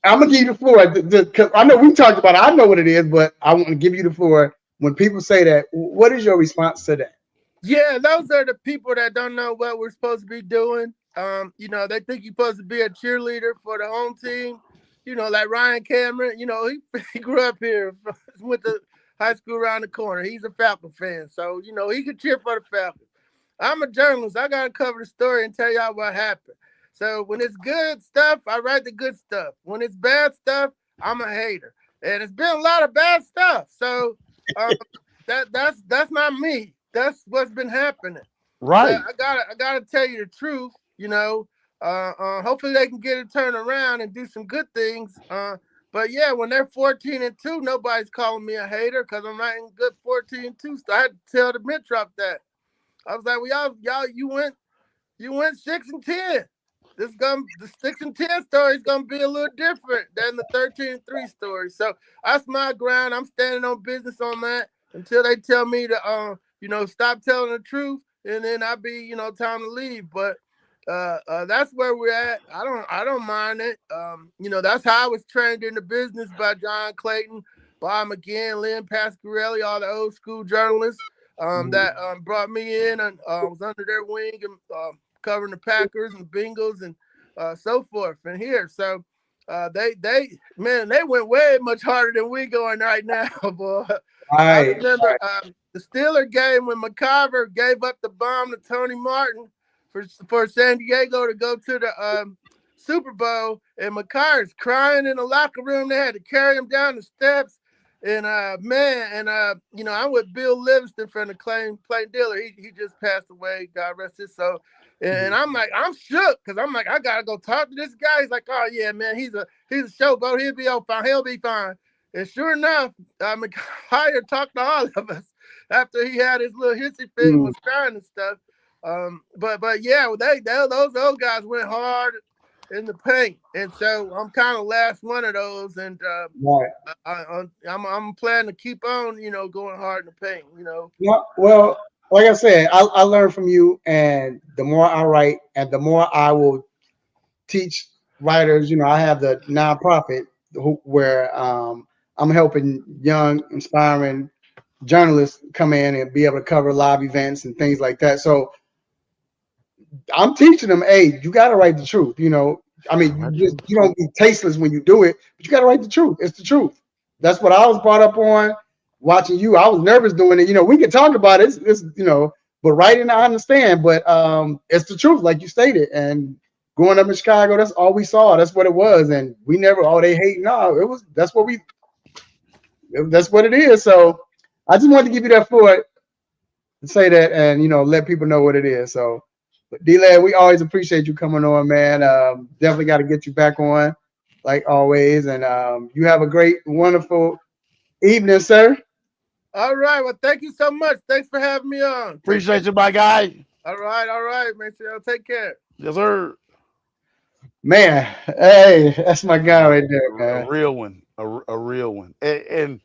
I'm going to give you the floor. Because I know we talked about it. I know what it is, but I want to give you the floor. When people say that, what is your response to that? Yeah, those are the people that don't know what we're supposed to be doing. You know, they think you're supposed to be a cheerleader for the home team. You know, like Ryan Cameron, you know, he grew up here, went to high school around the corner. He's a Falcon fan. So, you know, he could cheer for the Falcons. I'm a journalist. I got to cover the story and tell y'all what happened. So when it's good stuff, I write the good stuff. When it's bad stuff, I'm a hater. And it's been a lot of bad stuff. So that's not me. That's what's been happening. Right. I gotta tell you the truth, you know. Hopefully they can get it turned around and do some good things. But yeah, when they're 14-2, nobody's calling me a hater because I'm writing good 14-2. So I had to tell the Mitrop that. I was like, well, y'all, you went 6-10. The 6-10 story is gonna be a little different than the 13-3 story. So that's my ground. I'm standing on business on that until they tell me to you know, stop telling the truth, and then I'll be, you know, time to leave. But that's where we're at. I don't mind it. You know, that's how I was trained in the business by John Clayton, Bob McGinn, Lynn Pasquarelli, all the old school journalists that brought me in and was under their wing and covering the Packers and Bengals and so forth and here. So they went way much harder than we going right now, boy. I remember the Steeler game when McCarver gave up the bomb to Tony Martin for San Diego to go to the Super Bowl, and McCarver's crying in the locker room. They had to carry him down the steps. And you know, I'm with Bill Livingston from the Plain Dealer. He just passed away. God rest his soul. And I'm like, I'm shook because I'm like, I gotta go talk to this guy. He's like, oh yeah, man, he's a showboat. He'll be fine. He'll be fine. And sure enough, McHire talked to all of us after he had his little hissy fit and was crying and stuff. But yeah, those guys went hard in the paint, and so I'm kind of last one of those, and I'm planning to keep on, you know, going hard in the paint, you know. Yeah, well, like I said, I learned from you, and the more I write, and the more I will teach writers. You know, I have the nonprofit where I'm helping young, inspiring journalists come in and be able to cover live events and things like that. So I'm teaching them, hey, you got to write the truth. You know, I mean, you don't be tasteless when you do it, but you got to write the truth. It's the truth. That's what I was brought up on. Watching you, I was nervous doing it. You know, we can talk about it. It's you know, but writing, I understand. But it's the truth, like you stated. And growing up in Chicago, that's all we saw. That's what it was. And we never, they hate. No, that's what it is. So I just wanted to give you that floor to say that and, you know, let people know what it is. So, but D-Lad, we always appreciate you coming on, man. Definitely got to get you back on. like always. And you have a great, wonderful evening, sir. All right. Well, thank you so much. Thanks for having me on. Appreciate you, my guy. All right. Make sure y'all take care. Yes, sir. Man, hey, that's my guy right there, A man. real one. A real one. And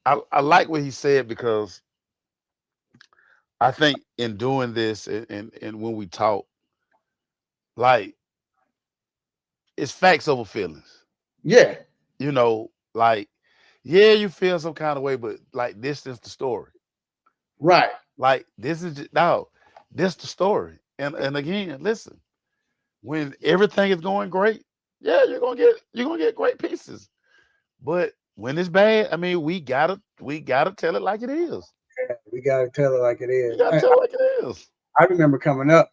I like what he said, because I think in doing this and when we talk, like, it's facts over feelings. Yeah, You know, like, yeah, you feel some kind of way, but like, this is the story. right. Like, this is this the story. And again, listen, when everything is going great, yeah, you're gonna get great pieces. But when it's bad, I mean, we gotta tell it like it is. We gotta tell it like it You is. gotta tell it like it is. I remember coming up,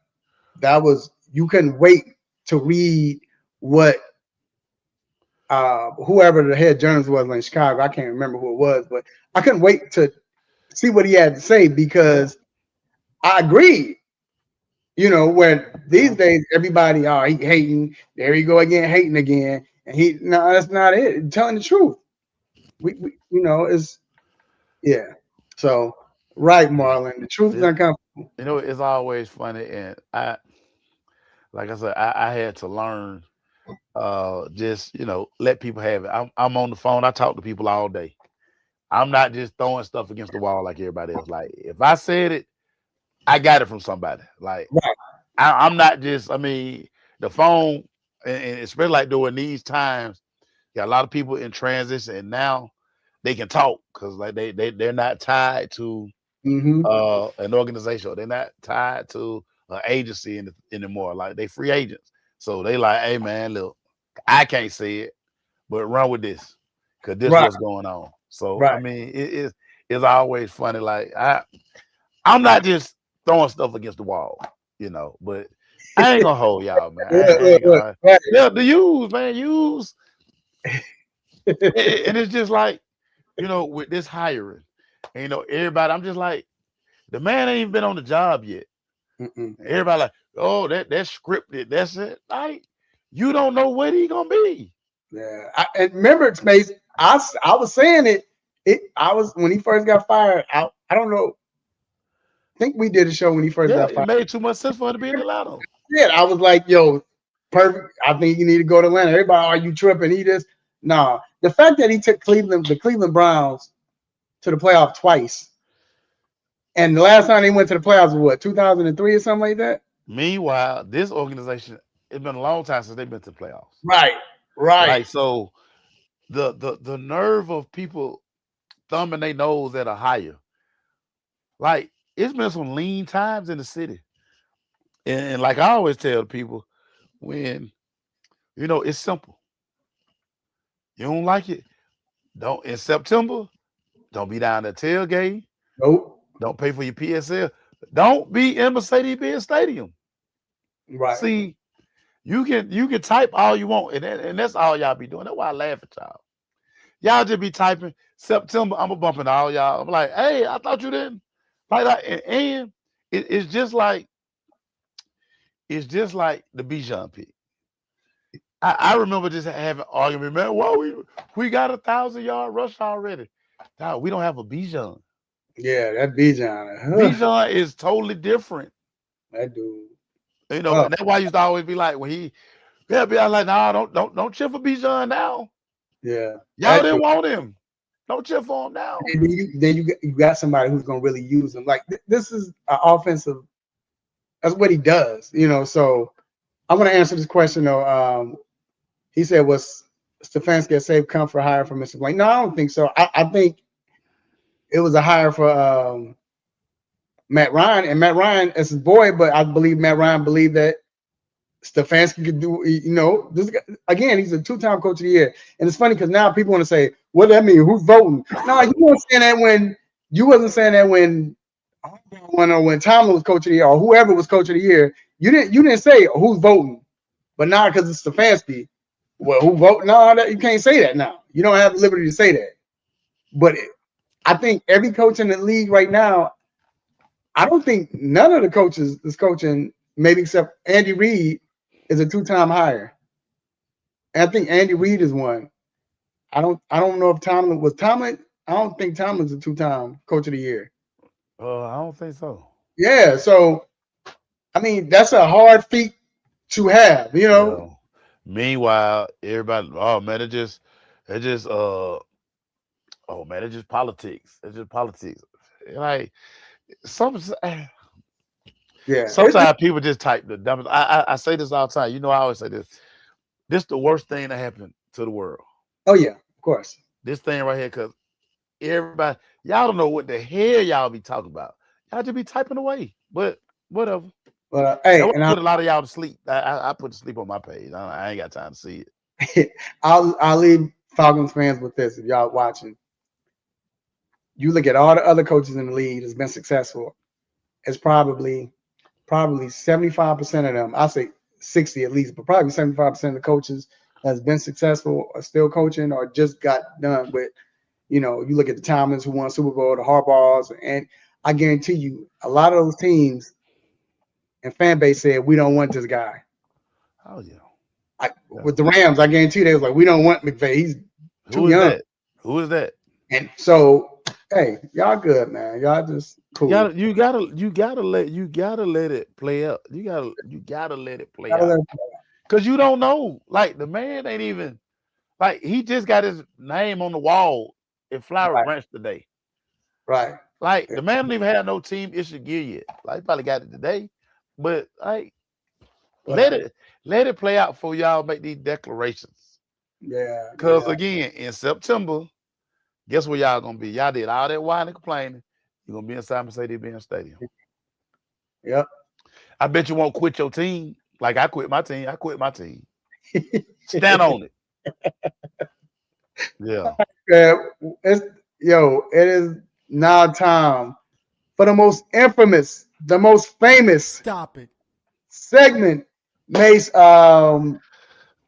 you couldn't wait to read what whoever the head journalist was in Chicago. I can't remember who it was, but I couldn't wait to see what he had to say, because I agreed. You know, when these days everybody, he hating, there you go again, hating again, and no, that's not it. Telling the truth. We is So right, Marlon, the truth is uncomfortable. You know, it's always funny, and like I said, I had to learn, just let people have it. I'm on the phone. I talk to people all day. I'm not just throwing stuff against the wall like everybody else. Like, if I said it, I got it from somebody. Like, Right. I'm not just. I mean, the phone, and especially like during these times, got a lot of people in transition, and now they can talk because like they're not tied to Mm-hmm. an organization. They're not tied to an agency anymore. Like, they free agents, so they like, hey man, look, I can't say it, but run with this, because this Right. what's going on. So Right. I mean, it's always funny. Like, I'm not just throwing stuff against the wall, but I ain't gonna hold y'all, man. I ain't gonna. Right. Yeah, the use. And it's just like, with this hiring, and, everybody, I'm just like, the man ain't even been on the job yet. Mm-mm. Everybody like, oh, that's scripted. That's it. Like, you don't know what he gonna be. Yeah. And remember, Space, I was saying it. I was, when he first got fired. I don't know. I think we did a show when he first Yeah, got it fired. made too much sense for him to be in Atlanta. Yeah, I was like, yo, perfect. I think you need to go to Atlanta. Everybody, are you tripping? He just the fact that he took the Cleveland Browns to the playoff twice. And the last time they went to the playoffs was what, 2003 or something like that? Meanwhile, this organization, it's been a long time since they've been to the playoffs. Right. Like, so the nerve of people thumbing their nose at a hire. Like, it's been some lean times in the city. And like I always tell people, when it's simple. You don't like it, don't in September, don't be down at tailgate. Nope. Don't pay for your PSL. Don't be in Mercedes-Benz Stadium. Right. See, you can type all you want, and that's all y'all be doing. That's why I laugh at y'all. Y'all just be typing September. I'm bumping all y'all. I'm like, hey, I thought you didn't like that. And it's just like the Bijan pick. I remember just having argument, man. Well, we got 1,000-yard rush already. Nah, we don't have a Bijan. Yeah, that Bijan. Bijan is totally different. That dude. And that's why I used to always be like, when be like, nah, don't cheer for Bijan now. Yeah. Y'all didn't want him. Don't cheer for him now. And then you got somebody who's gonna really use him. Like, this is an offensive. That's what he does, So I'm gonna answer this question though. He said, was Stefanski a safe comfort hire for Mr. Blank? No, I don't think so. I think it was a hire for Matt Ryan, and Matt Ryan is his boy, but I believe Matt Ryan believed that Stefanski could do, this guy, again, he's a two-time coach of the year. And it's funny because now people want to say, what does that mean? Who's voting? No, you weren't saying that when Tomlin was coach of the year, or whoever was coach of the year. You didn't say who's voting, but now because it's Stefanski, well, who vote? No, you can't say that now. You don't have the liberty to say that. But I think every coach in the league right now, I don't think none of the coaches is coaching, maybe except Andy Reid, is a two-time hire. And I think Andy Reid is one. I don't know if Tomlin was Tomlin. I don't think Tomlin's a 2-time coach of the year. I don't think so. Yeah, so I mean that's a hard feat to have, you know. Yeah. Meanwhile, everybody, oh man, it's just oh man, it's just politics. It's just politics. Like Yeah. sometimes people just type the dumbest. I say this all the time. You know, I always say this. This is the worst thing that happened to the world. Oh yeah, of course. This thing right here, because everybody, y'all don't know what the hell y'all be talking about. Y'all just be typing away. But whatever. But hey, and put a lot of y'all to sleep. I put to sleep on my page. I ain't got time to see it. I'll leave Falcons fans with this. If y'all watching, you look at all the other coaches in the league that's been successful. It's probably 75% of them. I'll say 60 at least, but probably 75% of the coaches that's been successful are still coaching or just got done with. You know, you look at the Tomlins who won Super Bowl, the Harbaughs, and I guarantee you, a lot of those teams and fan base said we don't want this guy. Oh yeah. With the Rams, I guarantee they was like, we don't want McVay. He's too young. Who is that? And so, hey, y'all good, man. Y'all just cool. You gotta let it play out. You gotta let it play out. Because you don't know. Like the man ain't even like he just got his name on the wall in Flower Branch today. Right. Like the man don't even have no team issue gear yet. Like he probably got it today. But like let it play out before y'all make these declarations. Yeah. Because again, in September, guess where y'all gonna be? Y'all did all that whining and complaining. You're gonna be inside Mercedes-Benz Stadium. Yep. I bet you won't quit your team. Like I quit my team. Stand on it. Yeah. It is now time for the most infamous, the most famous. Stop it. Segment. Mace, I'll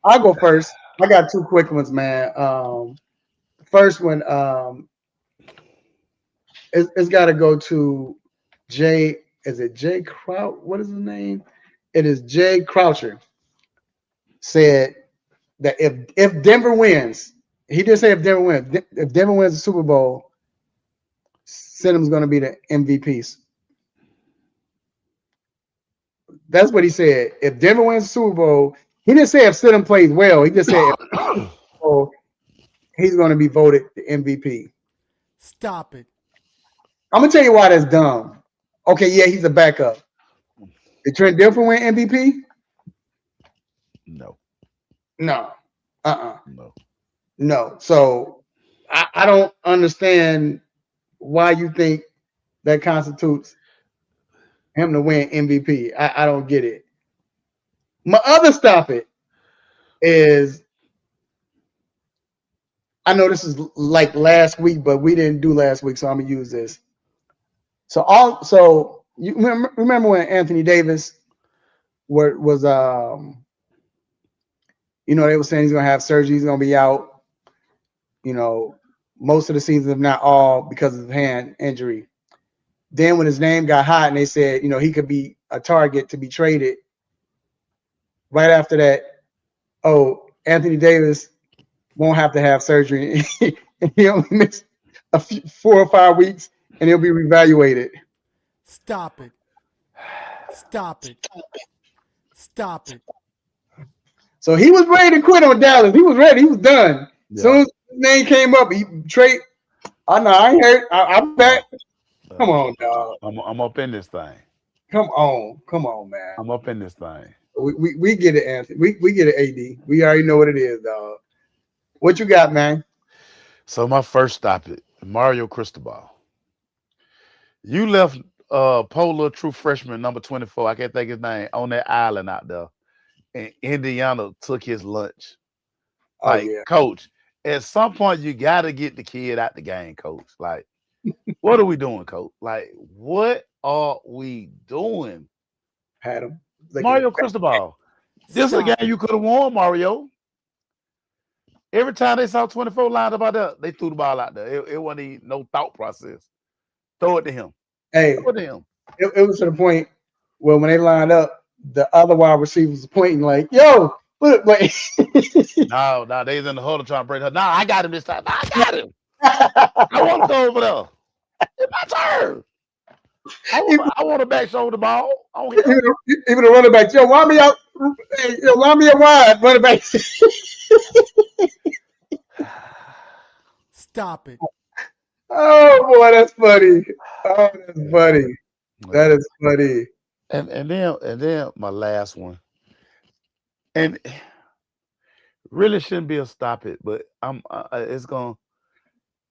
go first. I got two quick ones, man. The first one, it's got to go to Jay. Is it Jay Crouch? What is his name? It is Jay Croucher. Said that if Denver wins, he did say if Denver wins the Super Bowl, Stidham's going to be the MVP. That's what he said. If Denver wins the Super Bowl, he didn't say if Stidham plays well. He just said he's going to be voted the MVP. Stop it. I'm going to tell you why that's dumb. Okay, yeah, he's a backup. Did Trent Dilfer win MVP? No. No. So I don't understand why you think that constitutes him to win MVP. I don't get it. My other stop it is, I know this is like last week, but we didn't do last week, so I'm gonna use this. So you remember when Anthony Davis was they were saying he's gonna have surgery, he's gonna be out, most of the season, if not all, because of hand injury. Then when his name got hot and they said, he could be a target to be traded, right after that, Anthony Davis won't have to have surgery. He only missed 4 or 5 weeks and he'll be reevaluated. Stop it. So he was ready to quit on Dallas. He was ready. He was done. Yeah. Soon as his name came up, he trade. I know. I ain't hurt. I'm back. Come on, dog. I'm up in this thing. Come on, man. I'm up in this thing. We get it, Anthony. We get it, AD. We already know what it is, dog. What you got, man? So my first stop it, Mario Cristobal. You left Polar True Freshman number 24, I can't think his name, on that island out there. And Indiana took his lunch. Coach, at some point you got to get the kid out the game, coach. Like, what are we doing, coach? Like, what are we doing? Had him. Mario Cristobal. This is a game you could have won, Mario. Every time they saw 24 lined up out there, they threw the ball out there. It wasn't even no thought process. Throw it to him. Hey, throw it to him. It was to the point where when they lined up, the other wide receivers was pointing like, yo, Wait. No, they was in the huddle trying to break her. No, I got him this time. I got him. I want to go over there. It's my turn. I want a back shoulder ball. I don't care. Even the running back, yo, line me out. Hey, yo, line me a wide running back. Stop it. Oh boy, that's funny. Oh, that's funny. That is funny. And then my last one. And really shouldn't be a stop it, but it's gonna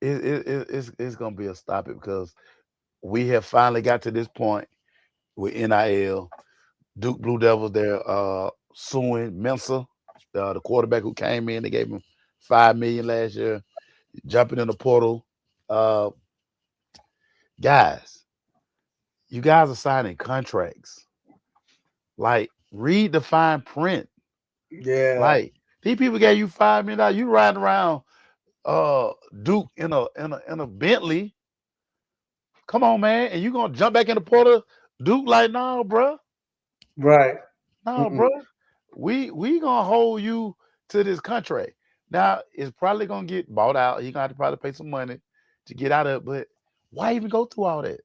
be a stop it because we have finally got to this point with NIL. Duke Blue Devils, they're suing Mensa, the quarterback who came in. They gave him $5 million last year, jumping in the portal. Guys, you guys are signing contracts. Like, read the fine print. Yeah. Like, these people gave you $5 million. You riding around Duke in a Bentley. Come on, man. And you gonna jump back in the portal? Duke, like, no, bro. Right. No, bro. We gonna hold you to this contract. Now it's probably gonna get bought out. He gonna have to probably pay some money to get out of it. But why even go through all that?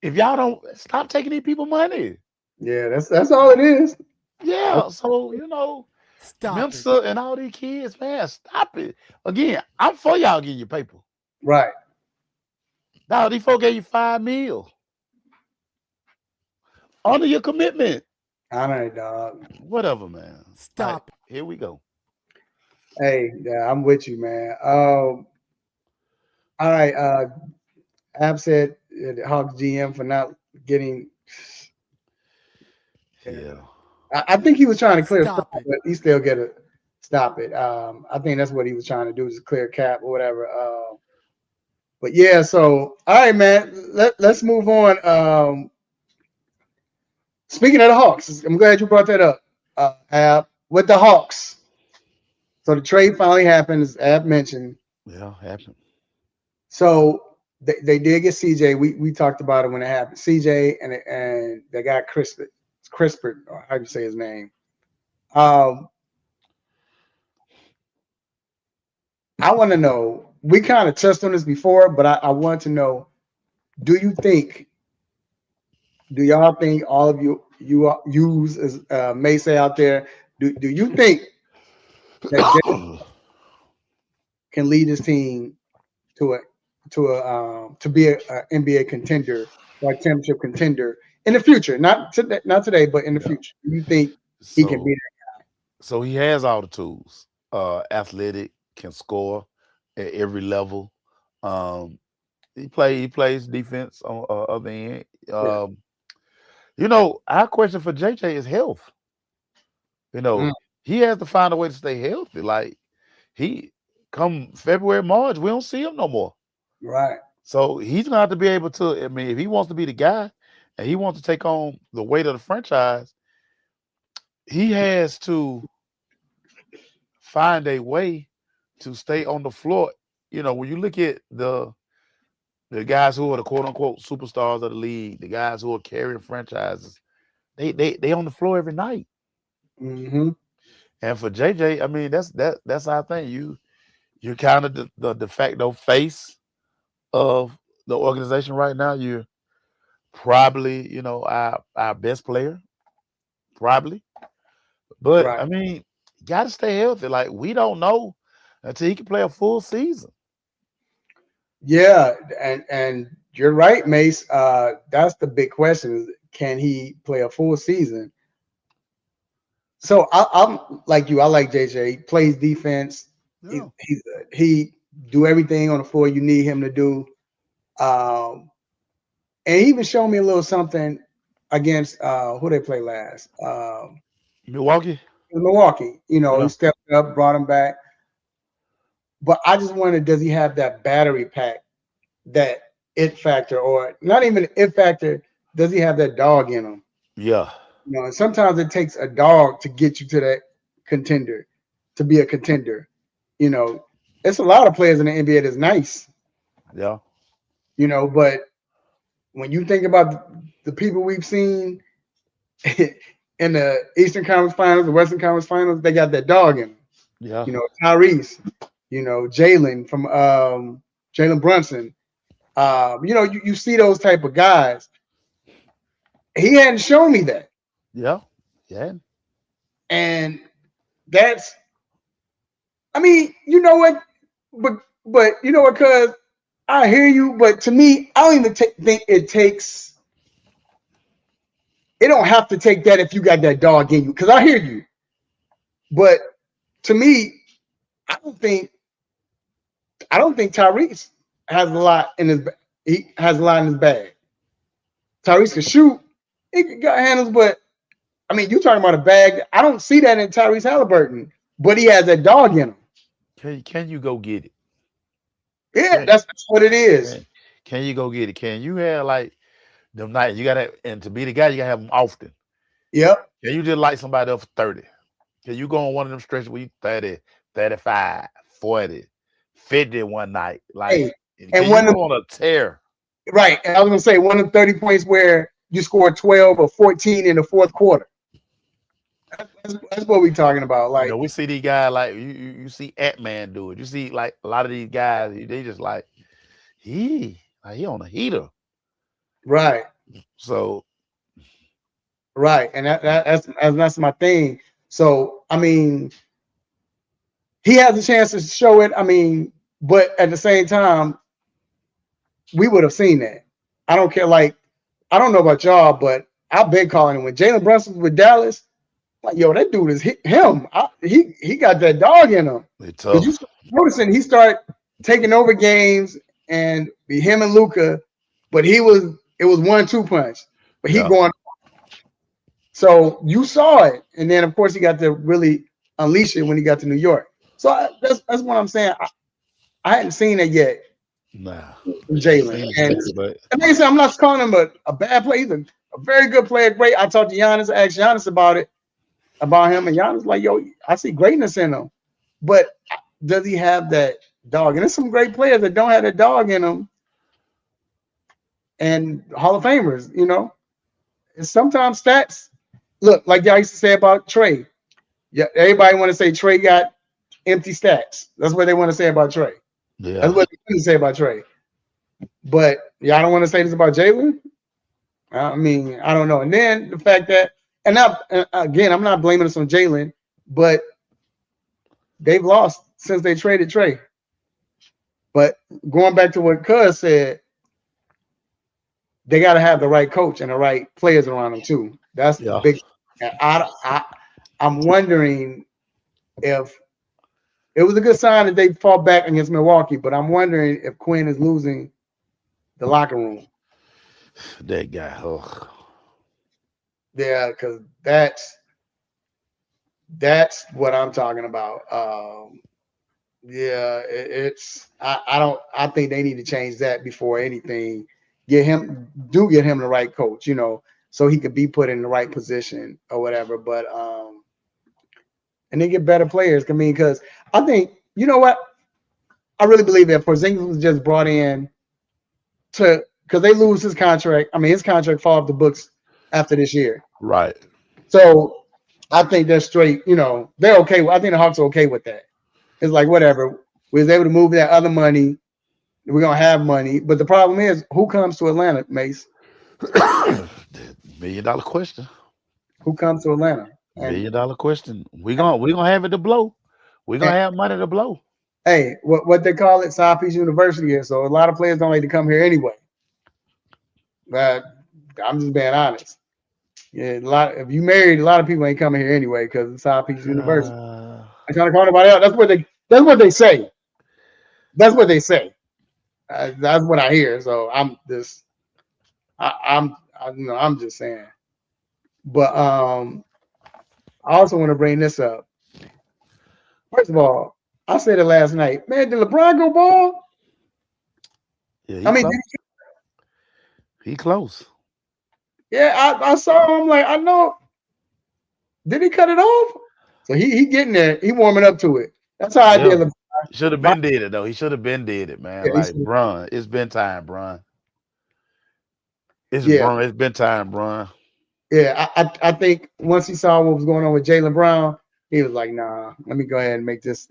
If y'all don't stop taking these people money. Yeah, that's all it is. Yeah. So Stop Mensa and all these kids, man, stop it. Again, I'm for y'all getting your paper. Right. Now these folks gave you $5 million. Honor your commitment. Honor it, dog. Whatever, man. Stop it. Here we go. Hey, yeah, I'm with you, man. All right. Ab said the Hawks GM for not getting. Yeah. I think he was trying to clear Stop stuff, it. but he still get to stop it. I think that's what he was trying to do, is clear cap or whatever. But yeah, so all right, man. Let's move on. Speaking of the Hawks, I'm glad you brought that up, Ab. With the Hawks, so the trade finally happened, as Ab mentioned. Yeah, happened. So they did get CJ. We talked about it when it happened. CJ and they got Crispin, or how do you say his name? I want to know. We kind of touched on this before, but I want to know: do y'all think, all of you use, as may say out there, do you think that Jalen can lead his team to be a NBA contender or a championship contender in the future? Not today, but in the future. Do you think he can be that? So he has all the tools. Athletic, can score at every level. He plays defense on other end. Our question for JJ is health. He has to find a way to stay healthy. Like, he come February, March, we don't see him no more. Right. So he's gonna have to be able to. I mean, if he wants to be the guy and he wants to take on the weight of the franchise, he has to find a way to stay on the floor. When you look at the guys who are the quote unquote superstars of the league, the guys who are carrying franchises, they on the floor every night. Mm-hmm. And for JJ, I mean, that's our thing. You're kind of the de facto face of the organization right now. You're probably, our best player, probably. But Right. I mean, you got to stay healthy. Like, we don't know until he can play a full season. Yeah, and you're right, Mace. That's the big question: can he play a full season? So I'm like you. I like JJ. He plays defense. Yeah. He do everything on the floor you need him to do. And he even showed me a little something against who they play last. Milwaukee. Milwaukee. Yeah. He stepped up, brought him back. But I just wonder, does he have that battery pack, that it factor, or not even it factor? Does he have that dog in him? Yeah. And sometimes it takes a dog to get you to that contender, to be a contender. It's a lot of players in the NBA that's nice. Yeah. But when you think about the people we've seen, in the Eastern Conference Finals, the Western Conference Finals, they got that dog in them. Yeah. You know, Tyrese, you know, Jalen from Jalen Brunson. You know, you see those type of guys. He hadn't shown me that. Yeah. Yeah. And that's, I mean, you know what? But you know what, cuz I hear you, but to me, I don't even think it takes, it don't have to take that if you got that dog in you. Cause I hear you. But to me, I don't think Tyrese has a lot in his bag. Tyrese can shoot, he got handles, but I mean, you talking about a bag. I don't see that in Tyrese Halliburton, but he has that dog in him. Can you go get it? Yeah, that's what it is. Can you go get it? Can you have like them nights? You gotta, and to be the guy, you gotta have them often. Yep. Can you just light somebody up for 30? Can you go on one of them stretches where you 30, 35, 40, 50 one night? Like, Hey, can you go on a tear? Right. And I was gonna say one of the 30 points where you scored 12 or 14 in the fourth quarter. That's what we're talking about. Like, you know, we see these guys like you see Ant-Man do it. You see like a lot of these guys, they just like he on a heater. Right. So right. And that's my thing. So I mean, he has a chance to show it. I mean, but at the same time, we would have seen that. I don't care. Like, I don't know about y'all, but I've been calling him when Jalen Brunson was with Dallas. Like, yo, that dude is him. He got that dog in him. Did you noticing he started taking over games and be him and Luka, but it was 1-2 punch. But he going. So you saw it, and then of course he got to really unleash it when he got to New York. So that's what I'm saying. I hadn't seen it yet. Nah, Jalen. And like I said, I'm not calling him a bad player. He's a very good player. Great. I talked to Giannis, asked Giannis about him, and Giannis like, yo, I see greatness in him. But does he have that dog? And there's some great players that don't have that dog in them. And Hall of Famers, you know. And sometimes stats, look, like y'all used to say about Trey. Yeah, everybody want to say Trey got empty stats. That's what they want to say about Trey. Yeah. That's what they want to say about Trey. But y'all don't want to say this about Jalen? I mean, I don't know. And then the fact that, and now, again, I'm not blaming this on Jalen, but they've lost since they traded Trey. But going back to what Cuz said, they got to have the right coach and the right players around them too. That's the big. And I'm wondering if it was a good sign that they fought back against Milwaukee, but I'm wondering if Quinn is losing the locker room. That guy. Oh. Yeah, because that's what I'm talking about. Yeah, I think they need to change that before anything. Get him the right coach, you know, so he could be put in the right position or whatever. But and they get better players. I mean, because I think, you know what, I really believe that Porzingis was just brought in because they lose his contract. I mean, his contract fall off the books after this year. Right. So I think they're straight, you know, they're okay. I think the Hawks are okay with that. It's like, whatever. We was able to move that other money. We're going to have money. But the problem is, who comes to Atlanta, Mace? $1 million question. Who comes to Atlanta? $1 million question. We're gonna have it to blow. We're gonna have money to blow. Hey, what they call it, South Peach University here. So a lot of players don't like to come here anyway. But I'm just being honest. Yeah, if you married, a lot of people ain't coming here anyway because it's South Peach University. I'm trying to call anybody out. That's what they say. That's what they say. That's what I hear. So I'm just saying. But I also want to bring this up. First of all, I said it last night. Man, did LeBron go ball? Yeah, he close. Yeah, I saw him. Like, I know. Did he cut it off? So he getting there. He warming up to it. That's how I did LeBron. Should have been did it though. He should have been did it, man. Yeah, like, Bron, it's been time, Bron. It's been time, Bron. Yeah, I think once he saw what was going on with Jalen Brown, he was like, nah, let me go ahead and make this.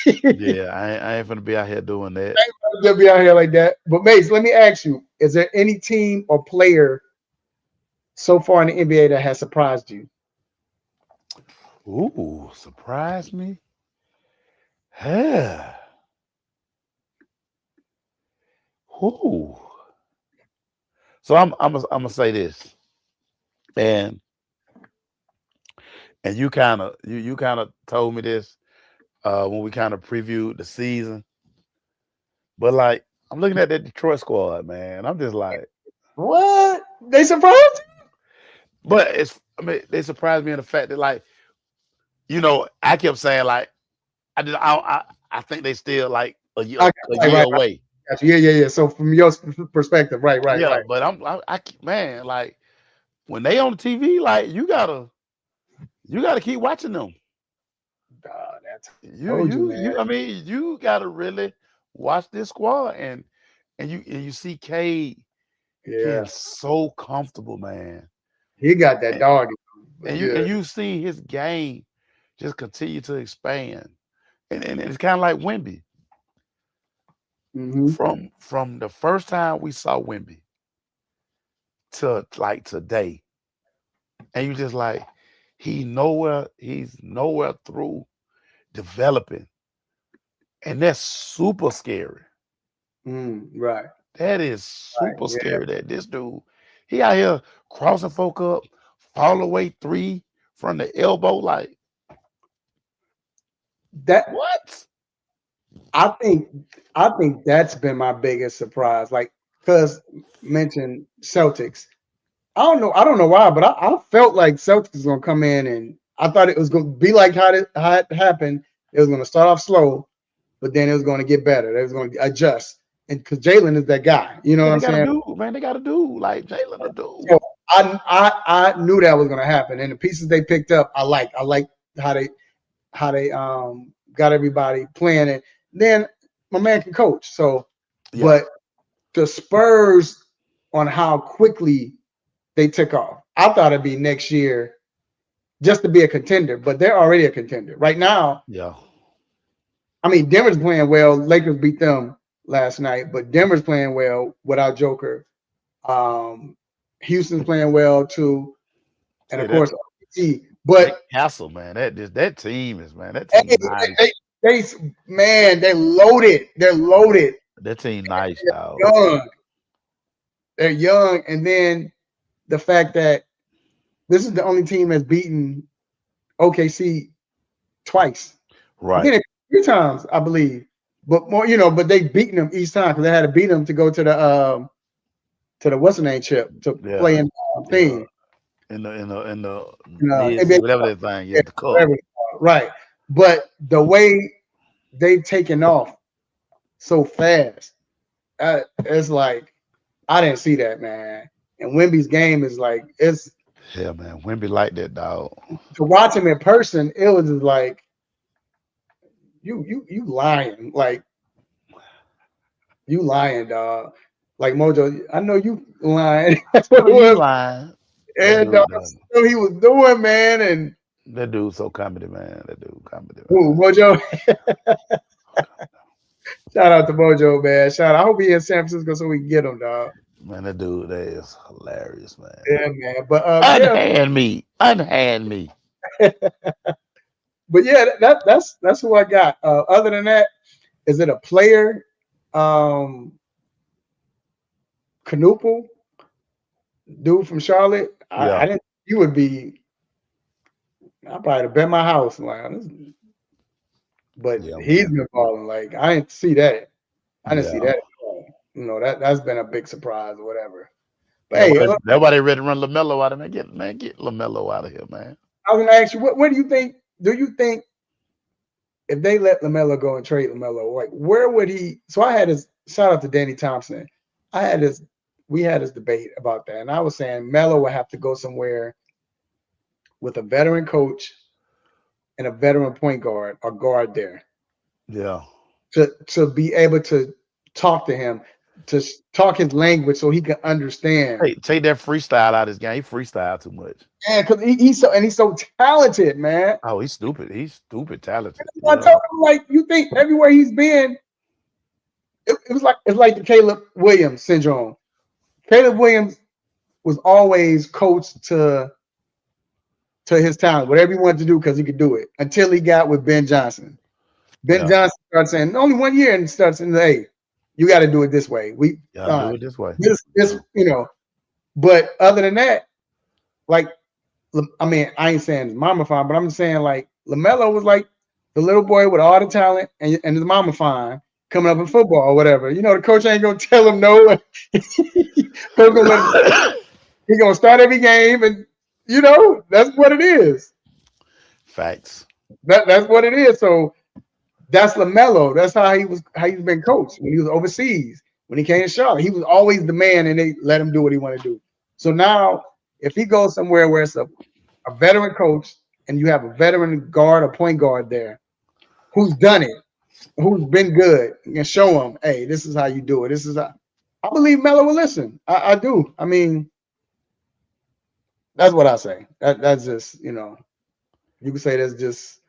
Yeah, I ain't gonna be out here doing that. Just be out here like that. But Mace, let me ask you: is there any team or player so far in the NBA that has surprised you? Ooh, surprise me. Yeah. Ooh. So I'm gonna say this, and you kind of told me this when we kind of previewed the season, but like I'm looking at that Detroit squad, man. I'm just like, What? They surprised you? but they surprised me in the fact that like, I kept saying like I think they still like a year Right. away. Gotcha. Yeah. So from your perspective, right. Yeah, but man, like when they on the TV, like you gotta keep watching them. That's told you, man. I mean, you gotta really watch this squad, and you see Cade getting so comfortable, man. He got that dog. And you see his game just continue to expand, and it's kind of like Wemby. Mm-hmm. From the first time we saw Wemby to like today, and you just like he's nowhere through developing, and that's super scary. Right. That is super scary. That this dude, he out here crossing folk up, fall away three from the elbow, like that. What? I think that's been my biggest surprise. Like, cause mentioned Celtics. I don't know why, but I felt like Celtics was gonna come in, and I thought it was gonna be like how it happened. It was gonna start off slow, but then it was gonna get better. They was gonna adjust, and because Jalen is that guy, you know what I'm saying? They got to do like Jalen to do. So I knew that was gonna happen, and the pieces they picked up, I like how they got everybody playing it. Then my man can coach. So, but the Spurs on how quickly they took off. I thought it'd be next year just to be a contender, but they're already a contender right now. Yeah. I mean, Denver's playing well. Lakers beat them last night, but Denver's playing well without Joker. Houston's playing well too, and of course, but Castle, man, that team is that team nice. They're loaded. They're loaded. That team nice, dog. They're young, and then the fact that this is the only team that's beaten OKC twice. Right. Did it 3 times, I believe. But more, but they've beaten them each time because they had to beat them to go to the what's the name chip to play in the thing. In the whatever that thing, the cup. Right. But the way they've taken off so fast, it's like I didn't see that, man. And Wemby's game is like it's man. Wemby like that, dog. To watch him in person, it was just like you lying, like you lying, dog. Like Mojo, I know you lying. That's what it was. Lying. And so he was doing, man, and that dude's so comedy, man. That dude comedy. Ooh, Mojo. Shout out to Mojo, man. Shout out. I hope he's in San Francisco so we can get him, dog. Man, that dude, that is hilarious, man. Yeah, man. But unhand me. But yeah, that's who I got. Other than that, is it a player? Knuppel, dude from Charlotte. I didn't. You would be. I probably bet my house, man. But he's been balling. Like I didn't see that. I didn't see that. That's been a big surprise or whatever. But nobody ready to run LaMelo out of there. Get LaMelo out of here, man. I was gonna ask you, what do you think? Do you think if they let LaMelo go and trade LaMelo, like where would he? So I had this shout out to Danny Thompson. We had this debate about that, and I was saying Melo would have to go somewhere with a veteran coach and a veteran point guard or guard there. Yeah. To be able to talk to him. talk his language so he can understand. Hey, take that freestyle out of his game. He freestyle too much. Yeah, because he's so talented, man. Oh, he's stupid. He's stupid talented. I told him, like, you think everywhere he's been, it's like the Caleb Williams syndrome. Caleb Williams was always coached to his talent, whatever he wanted to do, because he could do it, until he got with Ben Johnson. Ben Johnson started saying, only 1 year, and starts saying, hey, you got to do it this way. We gotta do it this way. This, but other than that, like, I mean, I ain't saying mama fine, but I'm saying, like, LaMelo was like the little boy with all the talent and his mama fine coming up in football or whatever. The coach ain't gonna tell him no. He's gonna start every game, and that's what it is. Facts. That's what it is. So that's LaMelo. That's how he's been coached when he was overseas. When he came to Charlotte, he was always the man, and they let him do what he wanted to do. So now, if he goes somewhere where it's a veteran coach and you have a veteran guard or point guard there who's done it, who's been good, you can show him, hey, this is how you do it. This is how I believe Melo will listen. I do. I mean, that's what I say. That's just, you can say that's just,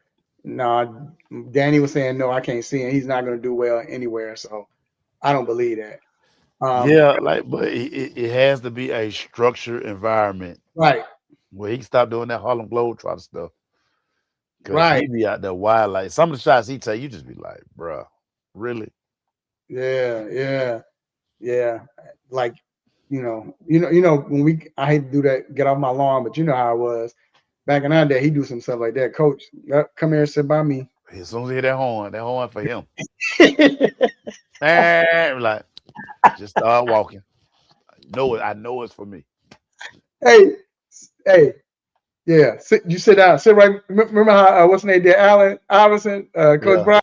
no. Danny was saying, no, I can't see him. He's not going to do well anywhere. So I don't believe that. But it has to be a structured environment, right? Where he can stop doing that Harlem Globetrotter stuff. Right, he be out there wild. Like some of the shots he take, you just be like, "Bruh, really?" Yeah. Like, when I hate to do that, get off my lawn, but you know how it was back in our day. He do some stuff like that. Coach, come here, sit by me. As soon as he hear that horn for him. And like, just start walking. I know it's for me. Hey, yeah. You sit down. Sit right. Remember how what's his name did? Allen Iverson, Coach Brown.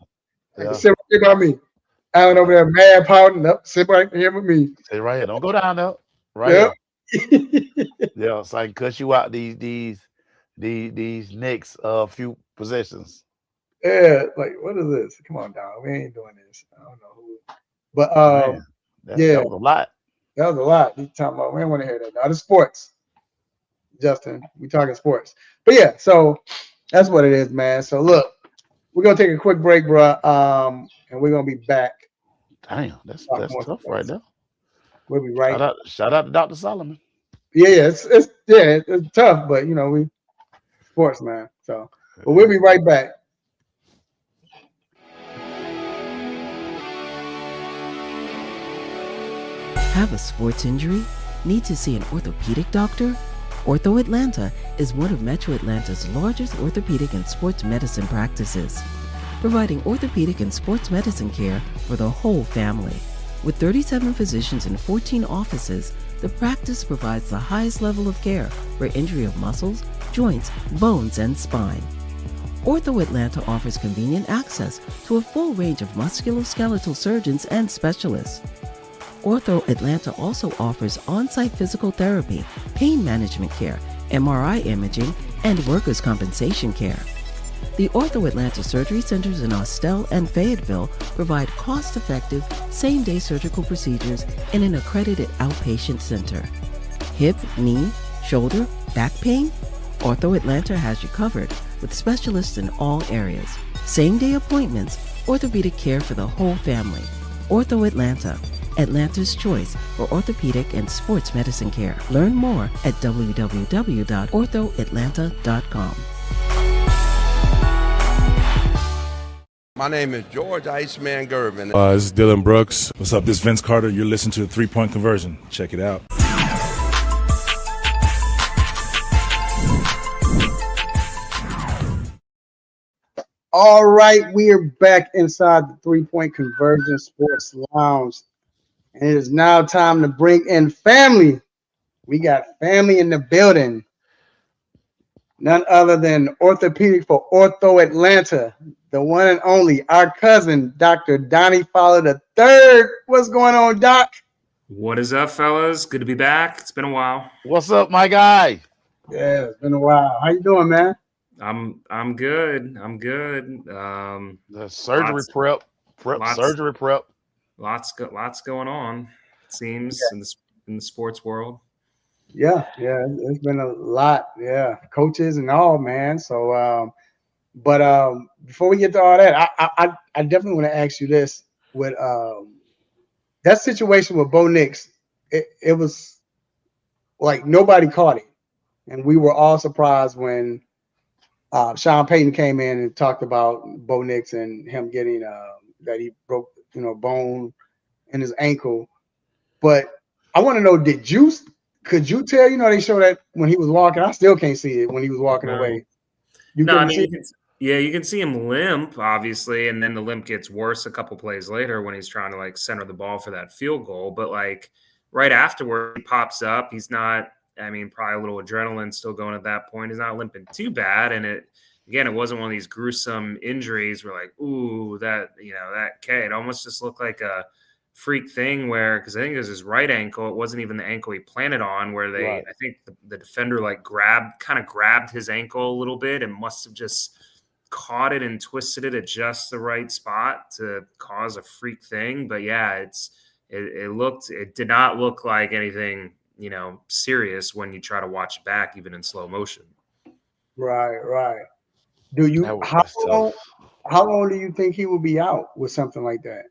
Sit right by me. Allen over there, mad pouting. Up. Sit right here with me. Sit right here. Don't go down there. Right here. Yeah, so I can cut you out these next few possessions. Yeah, like, what is this? Come on, dog. We ain't doing this. I don't know who. But that was a lot. That was a lot. You talking about? We don't want to hear that. Now, it's sports, Justin. We talking sports. But yeah, so that's what it is, man. So look, we're gonna take a quick break, bro. And we're gonna be back. Damn, that's tough right there. We'll be right. Shout out to Dr. Solomon. Yeah, it's tough, but we sports, man. So, but we'll be right back. Have a sports injury? Need to see an orthopedic doctor? Ortho Atlanta is one of Metro Atlanta's largest orthopedic and sports medicine practices, providing orthopedic and sports medicine care for the whole family. With 37 physicians and 14 offices, the practice provides the highest level of care for injury of muscles, joints, bones, and spine. Ortho Atlanta offers convenient access to a full range of musculoskeletal surgeons and specialists. Ortho Atlanta also offers on-site physical therapy, pain management care, MRI imaging, and workers' compensation care. The Ortho Atlanta surgery centers in Austell and Fayetteville provide cost-effective, same-day surgical procedures in an accredited outpatient center. Hip, knee, shoulder, back pain? Ortho Atlanta has you covered with specialists in all areas. Same-day appointments, orthopedic care for the whole family. Ortho Atlanta, Atlanta's choice for orthopedic and sports medicine care. Learn more at www.orthoatlanta.com. My name is George Iceman Gervin. This is Dylan Brooks. What's up? This is Vince Carter. You're listening to the 3-Point Conversion. Check it out. All right, we are back inside the 3-Point Conversion Sports Lounge. And it is now time to bring in family. We got family in the building. None other than orthopedic for Ortho Atlanta, the one and only, our cousin, Dr. Donnie Fowler III. What's going on, Doc? What is up, fellas? Good to be back. It's been a while. What's up, my guy? Yeah, it's been a while. How you doing, man? I'm good. I'm good. The surgery prep. Surgery prep. Lots going on. seems in the sports world. Yeah, it's been a lot. Yeah, coaches and all, man. So, before we get to all that, I definitely want to ask you this: with that situation with Bo Nix, it was like nobody caught it, and we were all surprised when Sean Payton came in and talked about Bo Nix and him getting that he broke bone in his ankle. But I want to know, could you tell? They show that when he was walking. I still can't see it when he was walking away. No, I mean, you can see him limp, obviously, and then the limp gets worse a couple plays later when he's trying to like center the ball for that field goal. But like right afterward, he pops up. He's not. I mean, probably a little adrenaline still going at that point. He's not limping too bad, and it wasn't one of these gruesome injuries where like, ooh, that it almost just looked like a freak thing where, because I think it was his right ankle, it wasn't even the ankle he planted on, where I think the defender like grabbed his ankle a little bit and must have just caught it and twisted it at just the right spot to cause a freak thing. But yeah, it did not look like anything serious when you try to watch it back, even in slow motion. Right. How long do you think he will be out with something like that?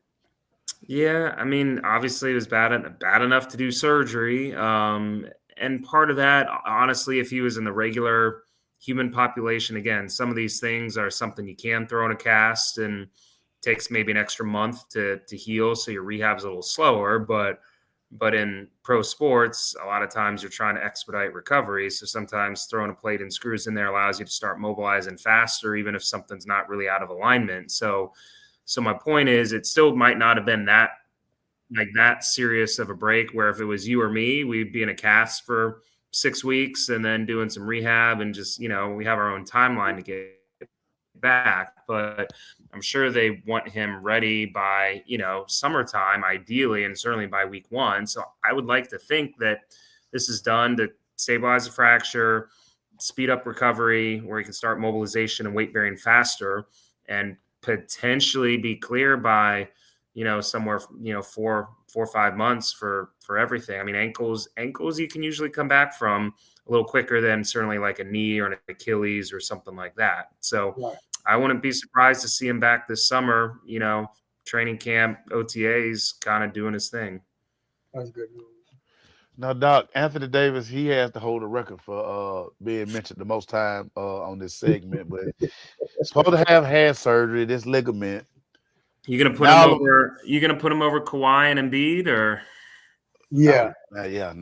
Yeah, I mean, obviously it was bad enough to do surgery. And part of that, honestly, if he was in the regular human population, again, some of these things are something you can throw in a cast and takes maybe an extra month to heal. So your rehab's a little slower, but in pro sports, a lot of times you're trying to expedite recovery. So sometimes throwing a plate and screws in there allows you to start mobilizing faster, even if something's not really out of alignment. So my point is, it still might not have been that serious of a break, where if it was you or me, we'd be in a cast for 6 weeks and then doing some rehab and just, we have our own timeline to get back. But I'm sure they want him ready by, summertime, ideally, and certainly by week 1. So I would like to think that this is done to stabilize the fracture, speed up recovery, where he can start mobilization and weight bearing faster, and potentially be clear by, somewhere, 4 or 5 months for everything. I mean, ankles you can usually come back from a little quicker than certainly like a knee or an Achilles or something like that. So I wouldn't be surprised to see him back this summer, training camp, OTAs, kind of doing his thing. That's good news. Now, Doc, Anthony Davis, he has to hold a record for being mentioned the most time on this segment, but supposed to have had surgery, this ligament. You gonna put him over? You gonna put him over Kawhi and Embiid, or? Yeah. Nah. Yeah.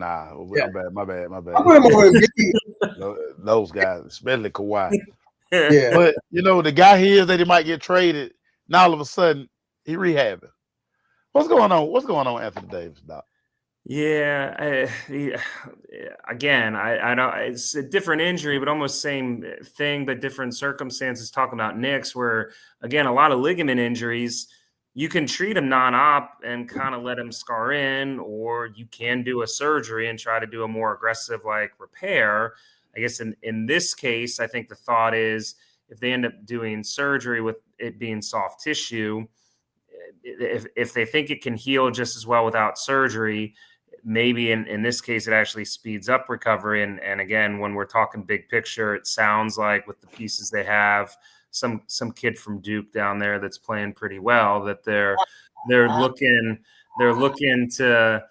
My bad. I put him over Embiid. Those guys, especially Kawhi. Yeah. But the guy hears that he might get traded. Now all of a sudden he rehabbing. What's going on? What's going on, Anthony Davis, Doc? Yeah, again, I don't. It's a different injury, but almost same thing, but different circumstances. Talking about Knicks, where again, a lot of ligament injuries, you can treat them non-op and kind of let them scar in, or you can do a surgery and try to do a more aggressive repair. I guess in this case, I think the thought is if they end up doing surgery with it being soft tissue, if they think it can heal just as well without surgery, maybe in this case, it actually speeds up recovery. And again, when we're talking big picture, it sounds like with the pieces they have, some kid from Duke down there that's playing pretty well, that they're looking to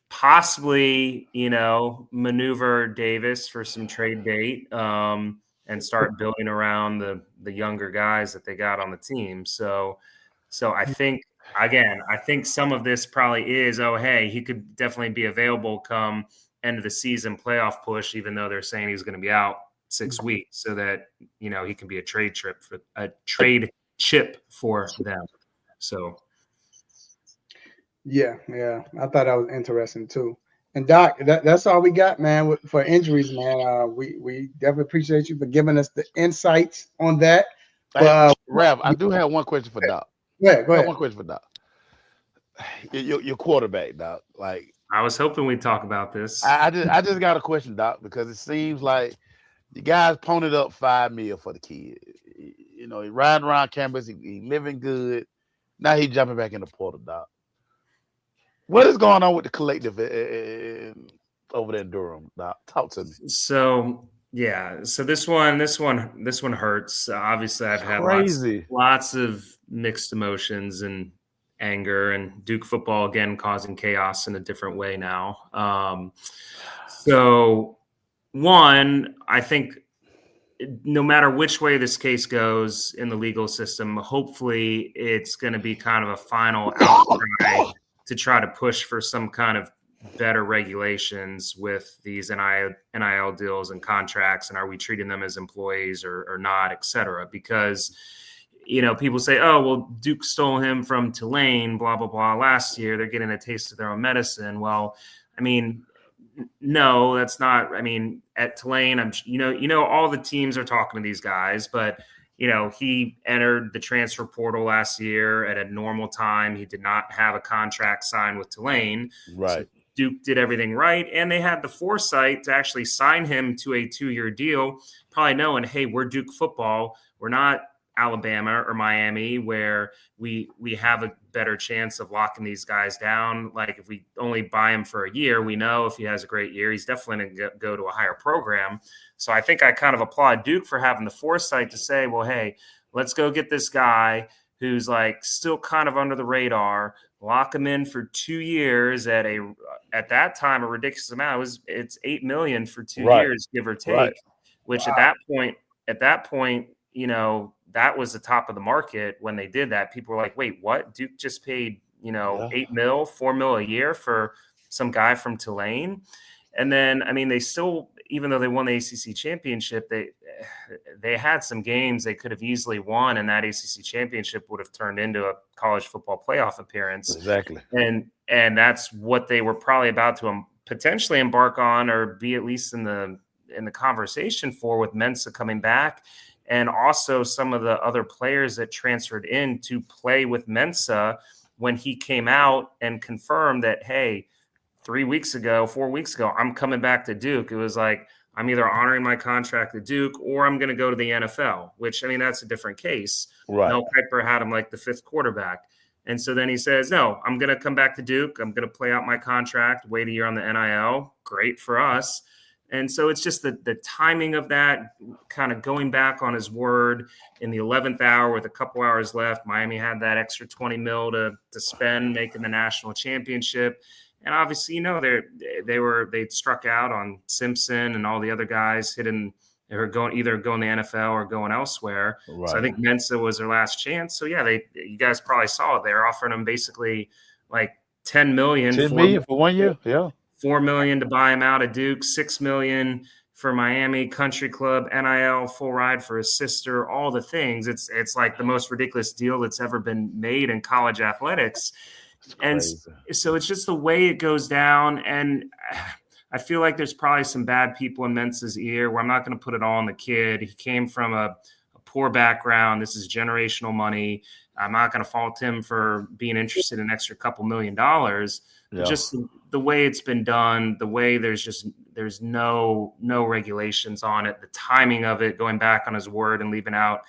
possibly, maneuver Davis for some trade bait and start building around the younger guys that they got on the team. So I think, again, some of this probably is, he could definitely be available come end of the season playoff push, even though they're saying he's going to be out 6 weeks, so that, he can be a trade chip for them. So. Yeah. I thought that was interesting too. And Doc, that's all we got, man, for injuries, man. We definitely appreciate you for giving us the insights on that. Rav, I do have one question for Doc. Yeah, go ahead. One question for Doc. Your quarterback, Doc. Like, I was hoping we'd talk about this. I just got a question, Doc, because it seems like the guys ponied up $5 million for the kid. He riding around campus, he living good. Now he jumping back in the portal, Doc. What is going on with the collective over there in Durham? Now, talk to me. So yeah, so this one hurts. Obviously, I've had Crazy. lots of mixed emotions and anger, and Duke football again causing chaos in a different way now. So one, I think no matter which way this case goes in the legal system, hopefully it's going to be kind of a final outcry to try to push for some kind of better regulations with these NIL deals and contracts, and are we treating them as employees or not, et cetera. Because, people say, oh, well, Duke stole him from Tulane, blah, blah, blah, last year. They're getting a taste of their own medicine. Well, I mean, no, that's not. I mean, at Tulane, all the teams are talking to these guys, but he entered the transfer portal last year at a normal time. He did not have a contract signed with Tulane. Right. So Duke did everything right, and they had the foresight to actually sign him to a 2-year deal, probably knowing, hey, we're Duke football. We're not Alabama or Miami, where we have a better chance of locking these guys down. Like if we only buy him for a year, we know if he has a great year, he's definitely going to go to a higher program. So I think I kind of applaud Duke for having the foresight to say, well, hey, let's go get this guy who's like still kind of under the radar, lock him in for 2 years at that time a ridiculous amount. It's $8 million for 2 years, give or take, which at that point, that was the top of the market when they did that. People were like, wait, what? Duke just paid, $8 million, $4 million a year for some guy from Tulane. And then, I mean, they still, even though they won the ACC championship, they had some games they could have easily won, and that ACC championship would have turned into a college football playoff appearance. Exactly. And that's what they were probably about to potentially embark on, or be at least in the conversation for, with Mensa coming back. And also some of the other players that transferred in to play with Mensa when he came out and confirmed that, hey, 4 weeks ago, I'm coming back to Duke. It was like, I'm either honoring my contract at Duke or I'm going to go to the NFL, which, I mean, that's a different case. Right. Mel Kiper had him like the 5th quarterback. And so then he says, no, I'm going to come back to Duke. I'm going to play out my contract, wait a year on the NIL. Great for us. And so it's just the timing of that, kind of going back on his word in the 11th hour with a couple hours left. Miami had that extra $20 million to spend, making the national championship. And obviously, they'd struck out on Simpson and all the other guys they were either going to the NFL or going elsewhere. Right. So I think Mensa was their last chance. So yeah, you guys probably saw it. They were offering them basically like $10 million. $10 million for 1 year. Yeah. $4 million to buy him out of Duke, $6 million for Miami Country Club, NIL, full ride for his sister, all the things. It's like the most ridiculous deal that's ever been made in college athletics. And so it's just the way it goes down. And I feel like there's probably some bad people in Mensa's ear, where I'm not going to put it all on the kid. He came from a poor background. This is generational money. I'm not going to fault him for being interested in an extra couple $1 million. Yeah. Just the way it's been done, the way there's no regulations on it, the timing of it, going back on his word and leaving out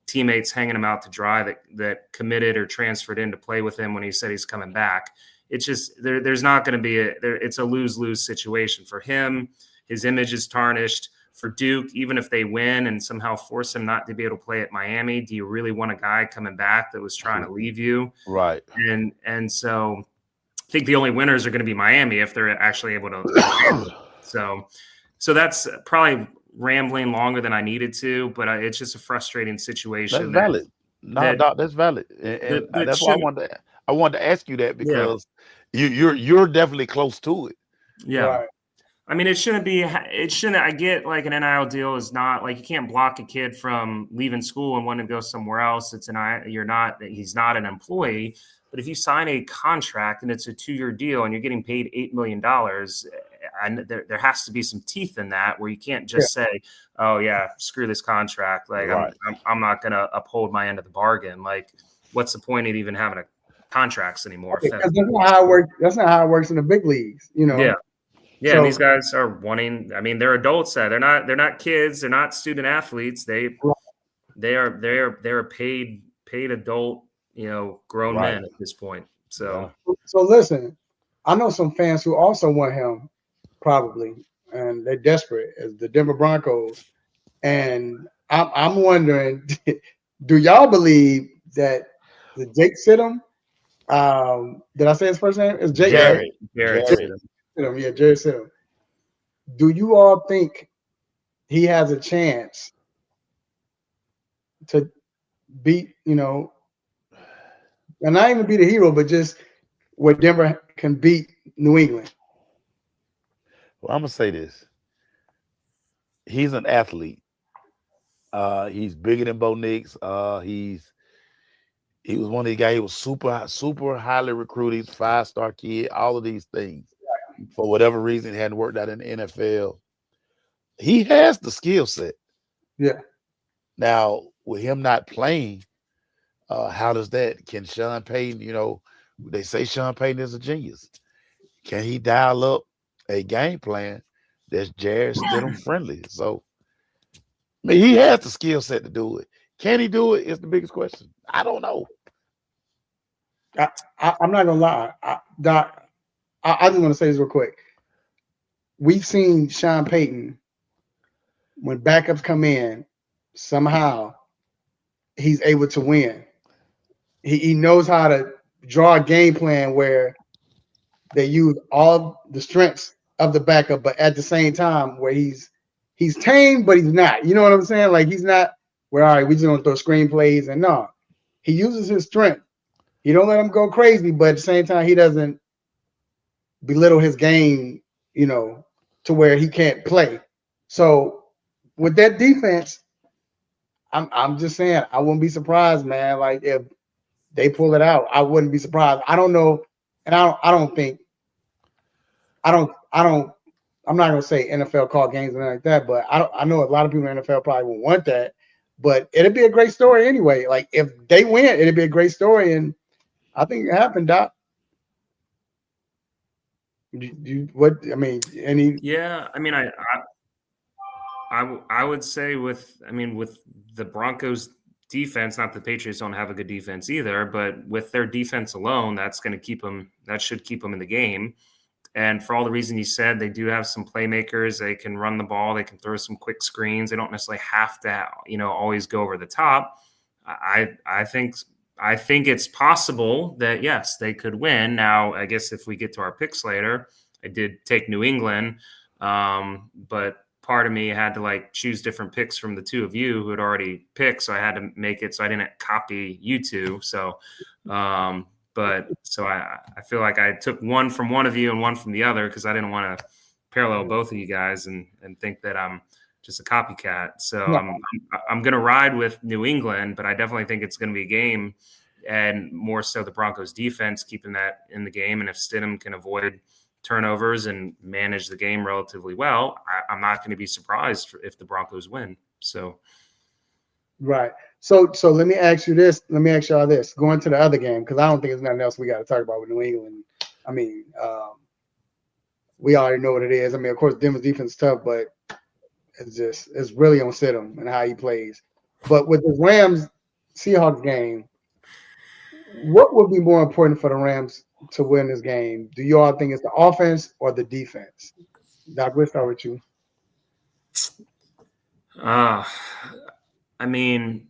teammates hanging him out to dry that committed or transferred in to play with him when he said he's coming back. It's just there's not going to be it's a lose-lose situation for him. His image is tarnished. For Duke, even if they win and somehow force him not to be able to play at Miami, do you really want a guy coming back that was trying to leave you? Right. And so I think the only winners are going to be Miami if they're actually able to. So that's probably rambling longer than I needed to, but it's just a frustrating situation. That's valid. That's valid. And that's why I wanted to ask you that, because you're definitely close to it. Yeah. Right. I mean, it shouldn't. I get like an NIL deal is not like, you can't block a kid from leaving school and wanting to go somewhere else. He's not an employee. But if you sign a contract and it's a 2-year deal and you're getting paid $8 million, and there has to be some teeth in that, where you can't just say, oh yeah, screw this contract. Like I'm not going to uphold my end of the bargain. Like, what's the point of even having contracts anymore? That's not how it works. That's not how it works in the big leagues, Yeah. Yeah, so, and these guys are wanting. I mean, they're adults. They're not kids. They're not student athletes. They are paid adult, grown men at this point. So listen, I know some fans who also want him, probably, and they're desperate as the Denver Broncos. And I'm wondering, do y'all believe that the Jake Sidham? Did I say his first name? It's Jake, right? Jared. Sidham, yeah, Jared Sidham. Do you all think he has a chance to beat, and not even be the hero, but just where Denver can beat New England? Well, I'm gonna say this. He's an athlete. He's bigger than Bo Nix. He was one of the guys. He was super highly recruited. He's a 5-star kid. All of these things. For whatever reason, it hadn't worked out in the NFL. He has the skill set. Yeah. Now, with him not playing, how does that? Can Sean Payton? They say Sean Payton is a genius. Can he dial up a game plan that's Jared Stidham friendly? So, I mean, he has the skill set to do it. Can he do it? Is the biggest question. I don't know. I'm not gonna lie, Doc. I just want to say this real quick. We've seen Sean Payton when backups come in, somehow he's able to win. He knows how to draw a game plan where they use all the strengths of the backup, but at the same time where he's tame, but he's not. You know what I'm saying? Like he's not where all right, we just gonna throw screenplays and no. He uses his strength. He don't let him go crazy, but at the same time, he doesn't belittle his game, to where he can't play. So with that defense, I'm just saying I wouldn't be surprised, man. Like if they pull it out, I wouldn't be surprised. I don't know, and I'm not gonna say NFL call games or anything like that, but I know a lot of people in the NFL probably would want that. But it'd be a great story anyway. Like if they win, it'd be a great story, and I think it happened, Doc. Any? Yeah, I mean, I would say with the Broncos defense, not the Patriots don't have a good defense either, but with their defense alone, that should keep them in the game. And for all the reasons you said, they do have some playmakers. They can run the ball. They can throw some quick screens. They don't necessarily have to, always go over the top. I think it's possible that, yes, they could win. Now, I guess if we get to our picks later, I did take New England, but part of me had to choose different picks from the two of you who had already picked. So I had to make it so I didn't copy you two. So, I feel like I took one from one of you and one from the other because I didn't want to parallel both of you guys and think that I'm just a copycat. So no. I'm going to ride with New England, but I definitely think it's going to be a game, and more so the Broncos defense keeping that in the game. And if Stidham can avoid turnovers and manage the game relatively well, I'm not going to be surprised if the Broncos win. So, right. So let me ask you this. Let me ask y'all this. Going to the other game, because I don't think there's nothing else we got to talk about with New England. I mean, we already know what it is. I mean, of course, Denver's defense is tough, but it's really on Stidham and how he plays. But with the Rams Seahawks game, what would be more important for the Rams to win this game? Do you all think it's the offense or the defense? Doc, we'll start with you. I mean,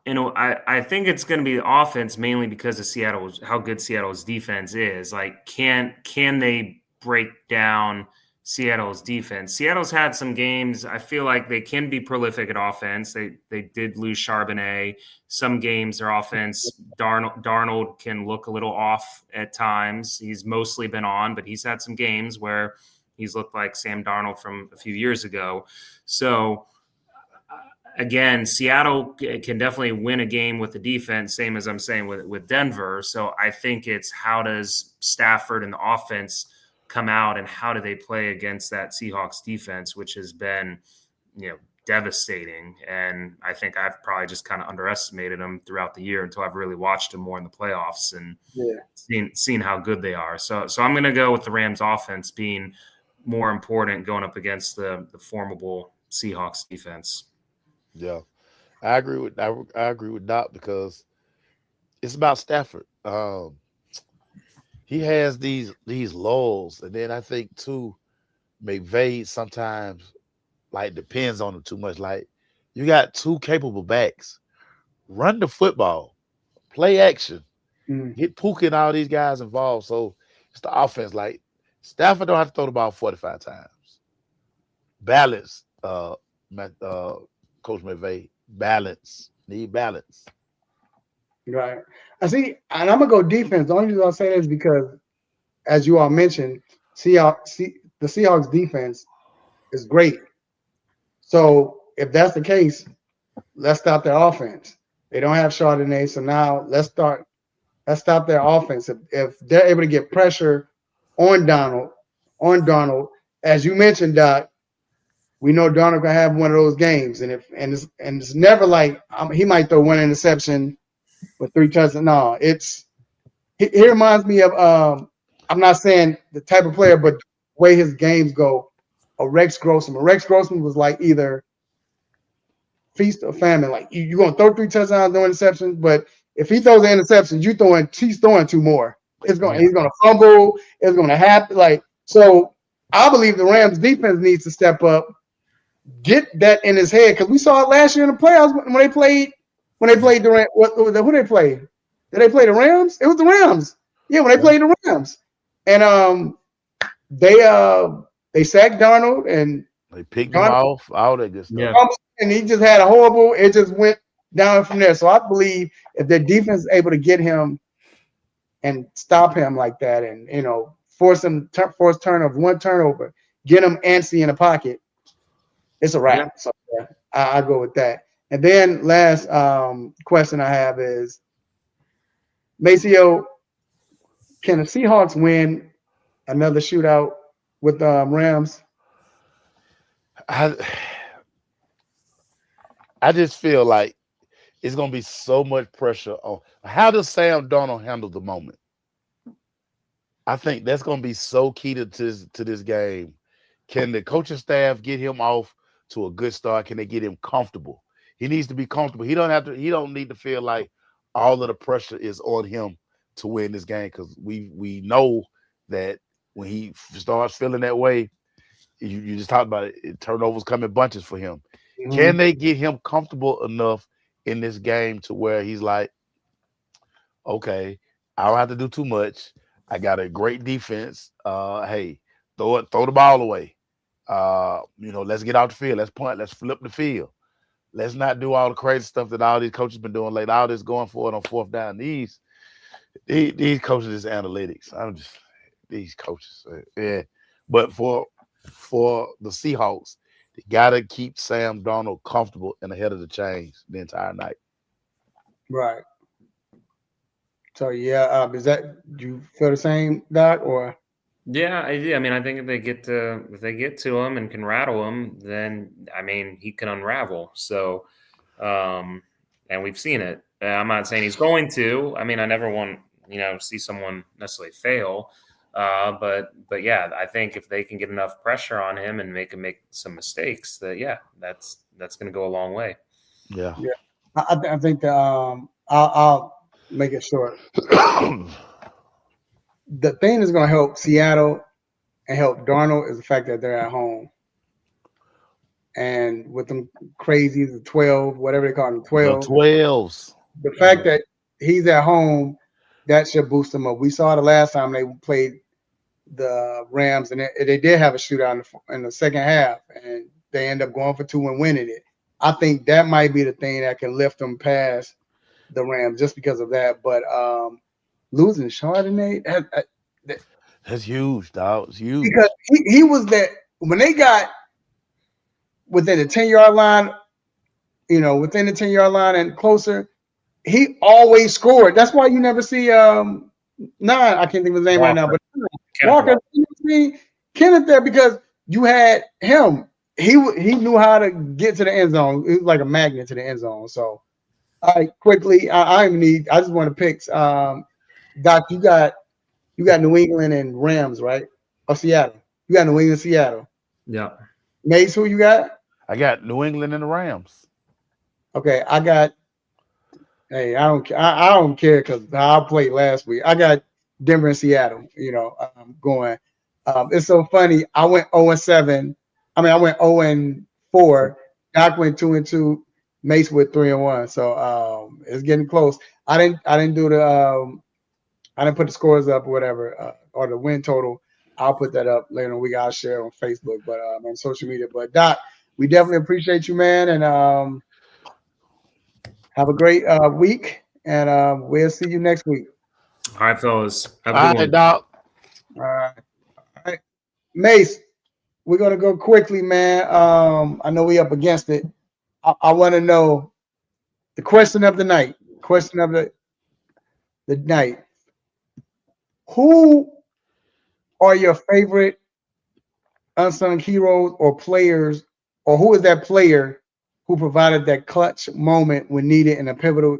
I think it's going to be the offense mainly because of how good Seattle's defense is. Like, can they break down Seattle's defense? Seattle's had some games. I feel like they can be prolific at offense. They did lose Charbonnet. Some games their offense, Darnold can look a little off at times. He's mostly been on, but he's had some games where he's looked like Sam Darnold from a few years ago. So again, Seattle can definitely win a game with the defense, same as I'm saying with Denver. So I think it's how does Stafford and the offense come out and how do they play against that Seahawks defense, which has been, devastating. And I think I've probably just kind of underestimated them throughout the year until I've really watched them more in the playoffs and seen how good they are. So I'm going to go with the Rams offense being more important going up against the formidable Seahawks defense. Yeah, I agree with Doc because it's about Stafford. he has these lulls, and then I think too, McVay sometimes like depends on him too much. Like you got two capable backs, run the football, play action, get Pookie and all these guys involved. So it's the offense. Like Stafford don't have to throw the ball 45 times. Balance, Coach McVay. Balance. Need balance. Right. I see, and I'm gonna go defense. The only reason I'll say that is because, as you all mentioned, the Seahawks defense is great. So if that's the case, let's stop their offense. They don't have Chardonnay, so now let's stop their offense. If they're able to get pressure on Donald, as you mentioned, Doc, we know Donald gonna have one of those games, and it's never like he might throw one interception with 3 touchdowns. No, he reminds me of I'm not saying the type of player, but the way his games go. A Rex Grossman. Rex Grossman was like either feast or famine. Like you're gonna throw 3 touchdowns, no interceptions, but if he throws an interception, he's throwing 2 more. He's gonna fumble. It's gonna happen. Like so, I believe the Rams defense needs to step up, get that in his head because we saw it last year in the playoffs when they played the Rams. Who they play? Did they play the Rams? It was the Rams. Yeah, when they played the Rams, and they sacked Darnold and they picked him off, all that good stuff. Yeah. And he just had it just went down from there. So I believe if their defense is able to get him and stop him like that and, force turn of 1 turnover, get him antsy in the pocket, it's a wrap. Yeah. So yeah, I go with that. And then last question I have is, Maceo, can the Seahawks win another shootout with the Rams? I just feel like it's going to be so much pressure on. How does Sam Darnold handle the moment? I think that's going to be so key to this game. Can the coaching staff get him off to a good start? Can they get him comfortable? He needs to be comfortable. He don't need to feel like all of the pressure is on him to win this game because we know that when he starts feeling that way, you just talked about it, turnovers come in bunches for him. Mm-hmm. Can they get him comfortable enough in this game to where he's like, okay, I don't have to do too much. I got a great defense. Hey, throw the ball away. Let's get out the field. Let's punt. Let's flip the field. Let's not do all the crazy stuff that all these coaches been doing lately. All this going for it on 4th down. These coaches is analytics. These coaches. Yeah. But for the Seahawks, they gotta keep Sam Darnold comfortable and ahead of the chains the entire night. Right. So yeah, do you feel the same, Doc? Or yeah, I do. I mean, I think if they get to him and can rattle him, then he can unravel. So, and we've seen it. I'm not saying he's going to. I never want see someone necessarily fail. But yeah, I think if they can get enough pressure on him and make him make some mistakes, that's going to go a long way. Yeah. I think that I'll make it short. The thing that's going to help Seattle and help Darnold is the fact that they're at home. And with them crazy, the 12, whatever they call them, 12. The 12s. The fact that he's at home, that should boost them up. We saw the last time they played the Rams, and they did have a shootout in the second half, and they end up going for 2 and winning it. I think that might be the thing that can lift them past the Rams just because of that. But losing Chardonnay, that's huge, dog. It's huge. Because he was that when they got within the 10-yard line, within the 10-yard line and closer, he always scored. That's why you never see I can't think of his name right now, but Walker, Kenneth there because you had him. He knew how to get to the end zone. It was like a magnet to the end zone. So, all right, quickly, I just want to pick. Doc, you got New England and Rams, right? Or Seattle? You got New England, Seattle. Yeah. Mace, who you got? I got New England and the Rams. Okay, I got. Hey, I don't care because I played last week. I got Denver and Seattle, going. It's so funny. I went 0-7. I went 0-4. Doc went 2-2. Mace with 3-1. So it's getting close. I didn't do the I didn't put the scores up or whatever, or the win total. I'll put that up later in the week. I'll share on Facebook, but on social media. But Doc, we definitely appreciate you, man, and have a great week. And we'll see you next week. All right, fellas. Have a All good right, one. Doc. All right. Mace, we're gonna go quickly, man. I know we up against it. I want to know the question of the night. Question of the night. Who are your favorite unsung heroes or players, or who is that player who provided that clutch moment when needed in a pivotal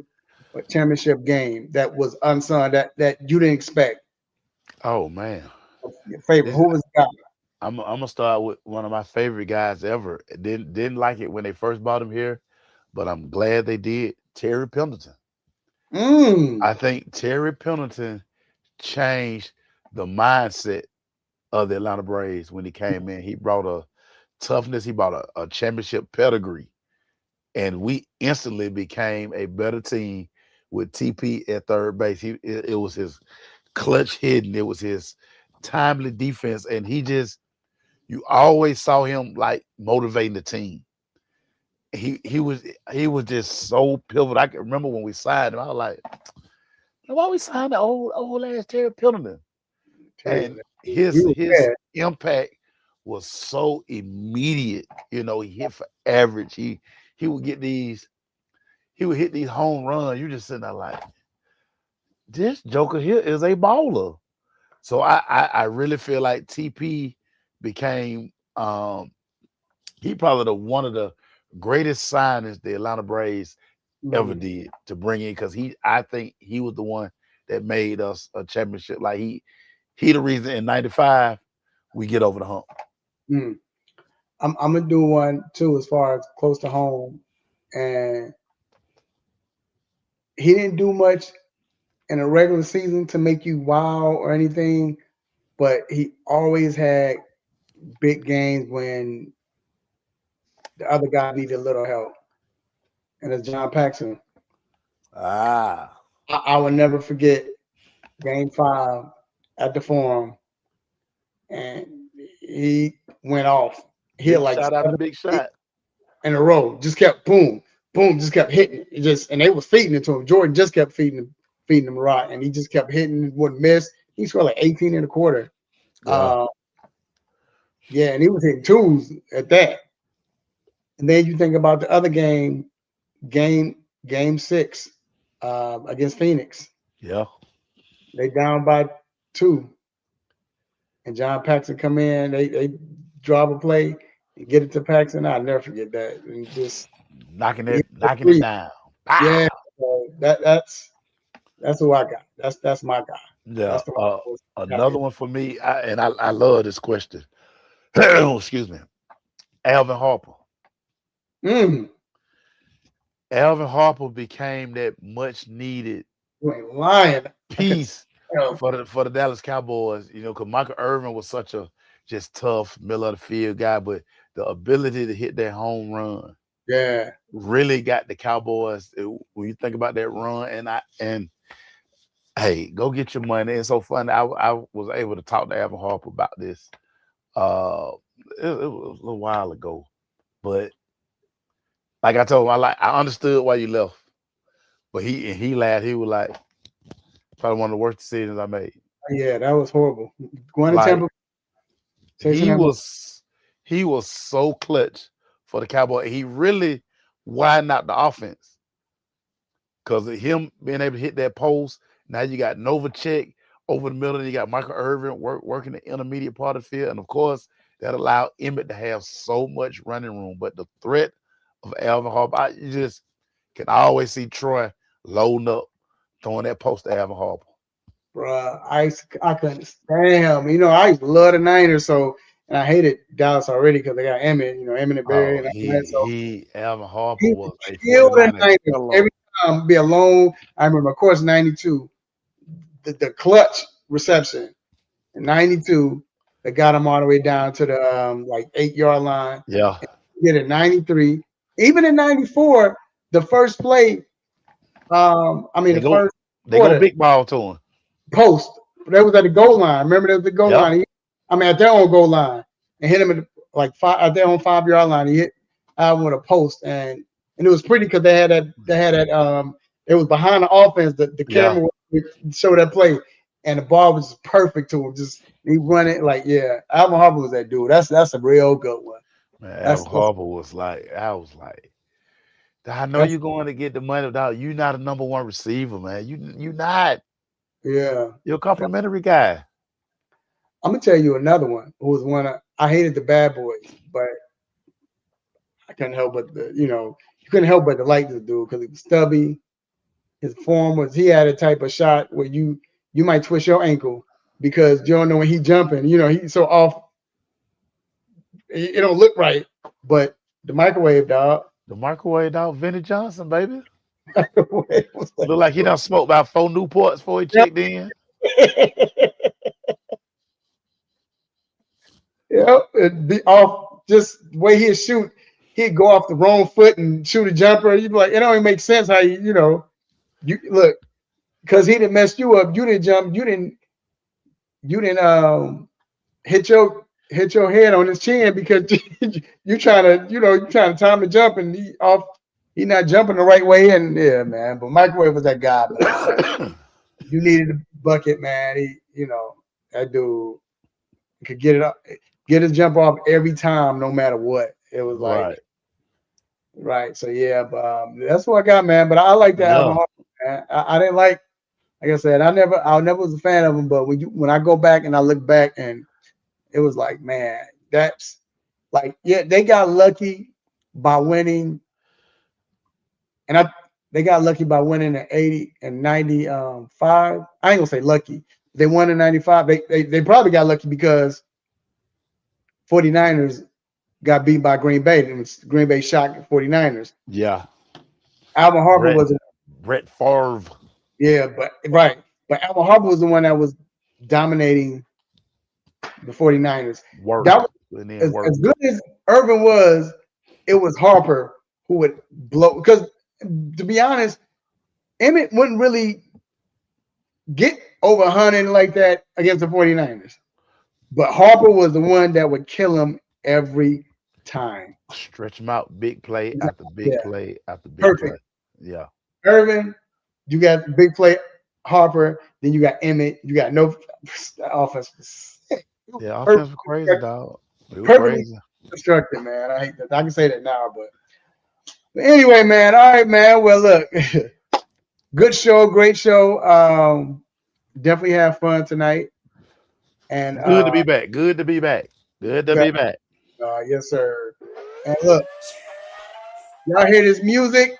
championship game that was unsung, that you didn't expect? Oh man, Your favorite. Who was the guy? I'm gonna start with one of my favorite guys ever. Didn't like it when they first brought him here, but I'm glad they did. Terry Pendleton. I think Terry Pendleton changed the mindset of the Atlanta Braves when he came in. He brought a toughness. He brought a championship pedigree, and we instantly became a better team with TP at third base. It was his clutch hitting. It was his timely defense, and you always saw him like motivating the team. He was just so pivotal. I can remember when we signed him, I was like, why we signed the old ass Terry Pendleton? And his impact was so immediate. He hit for average. He would hit these home runs. You just sitting there like, this joker here is a baller. So I really feel like TP became he probably one of the greatest signings the Atlanta Braves ever did to bring in, because I think he was the one that made us a championship. Like he the reason in '95 we get over the hump. I'm gonna do one too, as far as close to home, and he didn't do much in a regular season to make you wow or anything, but he always had big games when the other guy needed a little help, and it's John Paxson. I will never forget Game 5 at the Forum, and he went off. He had like shot out a big shot in a row. Just kept boom, boom, just kept hitting. And they was feeding it to him. Jordan just kept feeding him right, and he just kept hitting, wouldn't miss. He scored like 18 in a quarter. And he was hitting twos at that. And then you think about the other game 6 against Phoenix. Yeah. They down by 2. And John Paxson come in, they drop a play and get it to Paxson. I'll never forget that. And just knocking it down. Pow! Yeah, so that's who I got. That's my guy. Yeah. Another one for me, I love this question. Excuse me. Alvin Harper. Alvin Harper became that much needed piece for the Dallas Cowboys, because Michael Irvin was such a just tough middle of the field guy, but the ability to hit that home run really got the Cowboys. When you think about that run, and hey, go get your money. It's so funny. I was able to talk to Alvin Harper about this. It was a little while ago, but like I told him, I understood why you left, but he laughed. He was like, probably one of the worst decisions I made. Yeah, that was horrible. Going to Tampa. He was so clutch for the Cowboys. He really widened out the offense because of him being able to hit that post. Now you got Novacek over the middle, and you got Michael Irvin working the intermediate part of the field, and of course that allowed Emmett to have so much running room. But the threat of Alvin Harper, you just can always see Troy loading up, throwing that post to Alvin Harper. Bruh, I couldn't stand him. I used to love the Niners, and I hated Dallas already because they got Emmett, Emmett and Barry. Alvin Harper was a killed the Niners every time. Be alone. I remember, of course, '92. The clutch reception in 92 that got him all the way down to the like 8-yard line. Yeah. He did it 93. Even in 94, the first play, They go big ball to him. Post. That was at the goal line. Remember, that was the goal line. At their own goal line, and hit him at their own 5-yard line. He hit Alvin with a post, and it was pretty because they had that. It was behind the offense. The camera would show that play, and the ball was perfect to him. Just he run it like Alvin Harper was that dude. That's a real good one. Man, Alvin Harper was like, I was like, I know you're going to get the money, dog. You're not a number one receiver, man. You not. Yeah. You're a complimentary guy. I'm gonna tell you another one. Who was one I hated the Bad Boys, but I couldn't help but you couldn't help but to like this dude because he was stubby. His form was he had a type of shot where you might twist your ankle because you don't know when he's jumping. He's so off. It don't look right, but the microwave dog. The microwave dog, Vinny Johnson, baby. Look like he done smoked about 4 Newports before he checked in. It'd be off just the way he'd shoot. He'd go off the wrong foot and shoot a jumper. You'd be like, it don't even make sense how you look, because he didn't mess you up. You didn't jump. You didn't hit your head on his chin because you trying to time the jump and he not jumping the right way. And man. But Microwave was that guy. You needed a bucket, man. That dude could get his jump off every time, no matter what. It was like right. So but that's what I got, man. But I like that album. Man. I didn't like I said, I never was a fan of him. But when I go back and I look back, and it was like, man, that's like, they got lucky by winning, and they got lucky by winning in 80 and 95. I ain't gonna say lucky. They won in 95. They probably got lucky because 49ers got beat by Green Bay, and Green Bay shocked the 49ers. Yeah. Alvin Harper was Brett Favre. Yeah, but Alvin Harper was the one that was dominating the 49ers. That was, as good as Irvin was, it was Harper who would blow. Because to be honest, Emmett wouldn't really get over 100 like that against the 49ers. But Harper was the one that would kill him every time. Stretch him out, big play after big play after big Perfect. play. Yeah. Irvin, you got big play Harper, then you got Emmett, you got no offense. Yeah, offense was crazy, dog. It was crazy. Constructed, man. I hate that. I can say that now, but anyway, man. All right, man. Well, look, good show, great show. Definitely have fun tonight. And good to be back. Good to be back. Good to be back. Yes, sir. And look, y'all hear this music?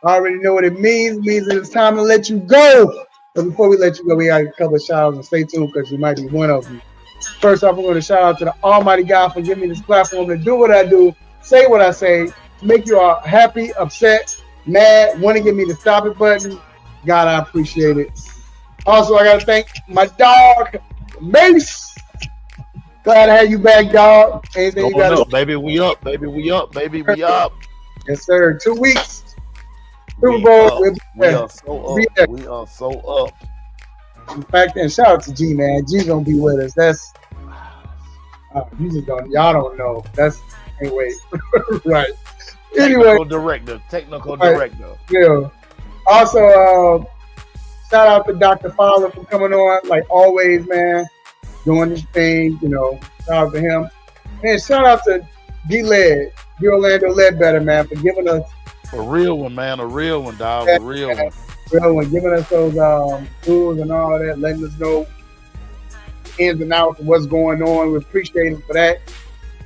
I already know what it means. It means that it's time to let you go. But before we let you go, we got a couple of shout outs, and stay tuned because you might be one of them. First off, we're going to shout out to the Almighty God for giving me this platform to do what I do, say what I say, to make you all happy, upset, mad, want to give me the stop it button. God, I appreciate it. Also, I got to thank my dog, Mace. Glad to have you back, dog. Anything you got to baby, we up. Baby, we up. Baby, we up. Yes, sir. 2 weeks. Super Bowl. We are so up. We are so up. In fact, and shout out to G, man. G's gonna be with us. That's you just don't. Y'all don't know. That's anyway. Right. Anyway. Technical director. Yeah. Also, shout out to Dr. Fowler for coming on, like always, man. Doing this thing, shout out to him. And shout out to D-Led, D Orlando Ledbetter, man, for giving us a real one, man. A real one, dog. A real one. Real one. Giving us those tools and all that, letting us know ins and outs of what's going on. We appreciate him for that.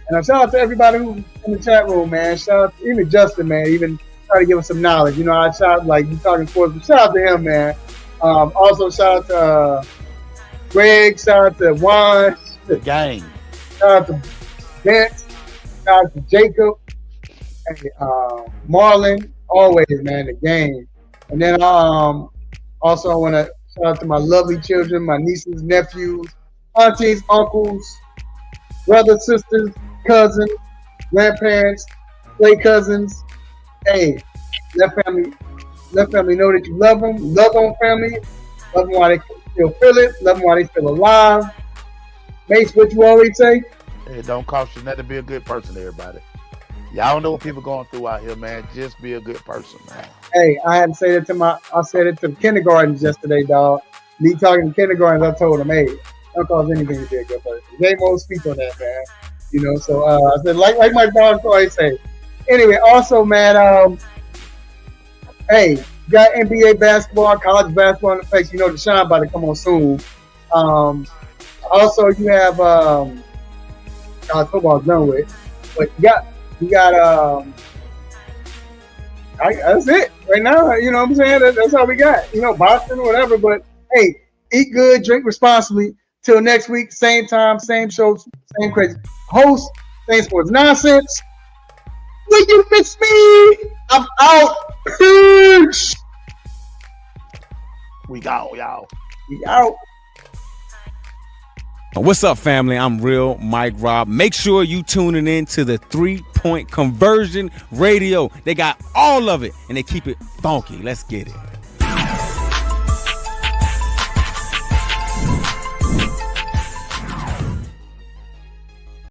And shout out to everybody who's in the chat room, man. Shout out to even Justin, man. Even try to give us some knowledge. I shout like you talking sports, but shout out to him, man. Also shout out to Greg. Shout out to Juan. The gang. Shout out to Vince. Shout out to Jacob. And Marlon. Always, man. The game. And then also I want to Shout out to my lovely children, my nieces, nephews, aunties, uncles, brothers, sisters, cousins, grandparents, play cousins. Hey, let family know that you love them. Love on family. Love them while they still feel it. Love them while they feel alive. Mace, what you always say? It don't cost you nothing to be a good person, everybody. Y'all don't know what people going through out here, man. Just be a good person, man. Hey, I had to say that I said it to the kindergartens yesterday, dog. Me talking to kindergartens, I told them, hey, don't cost anything to be a good person. They won't speak on that, man. You know, so I said, like my dog always say. Anyway, also, man, hey, you got NBA basketball, college basketball in the face. You know, the shine about to come on soon. Also, you have college football's done with, but you got that's it right now. You know what I'm saying? That's all we got. You know, Boston or whatever. But hey, eat good, drink responsibly. Till next week, same time, same show, same crazy host, same sports nonsense. Will you miss me? I'm out. Peace. We go, y'all. We out. What's up, family? I'm Real Mike Rob. Make sure you tuning in to the 3-Point Conversion Radio. They got all of it, and they keep it funky. Let's get it.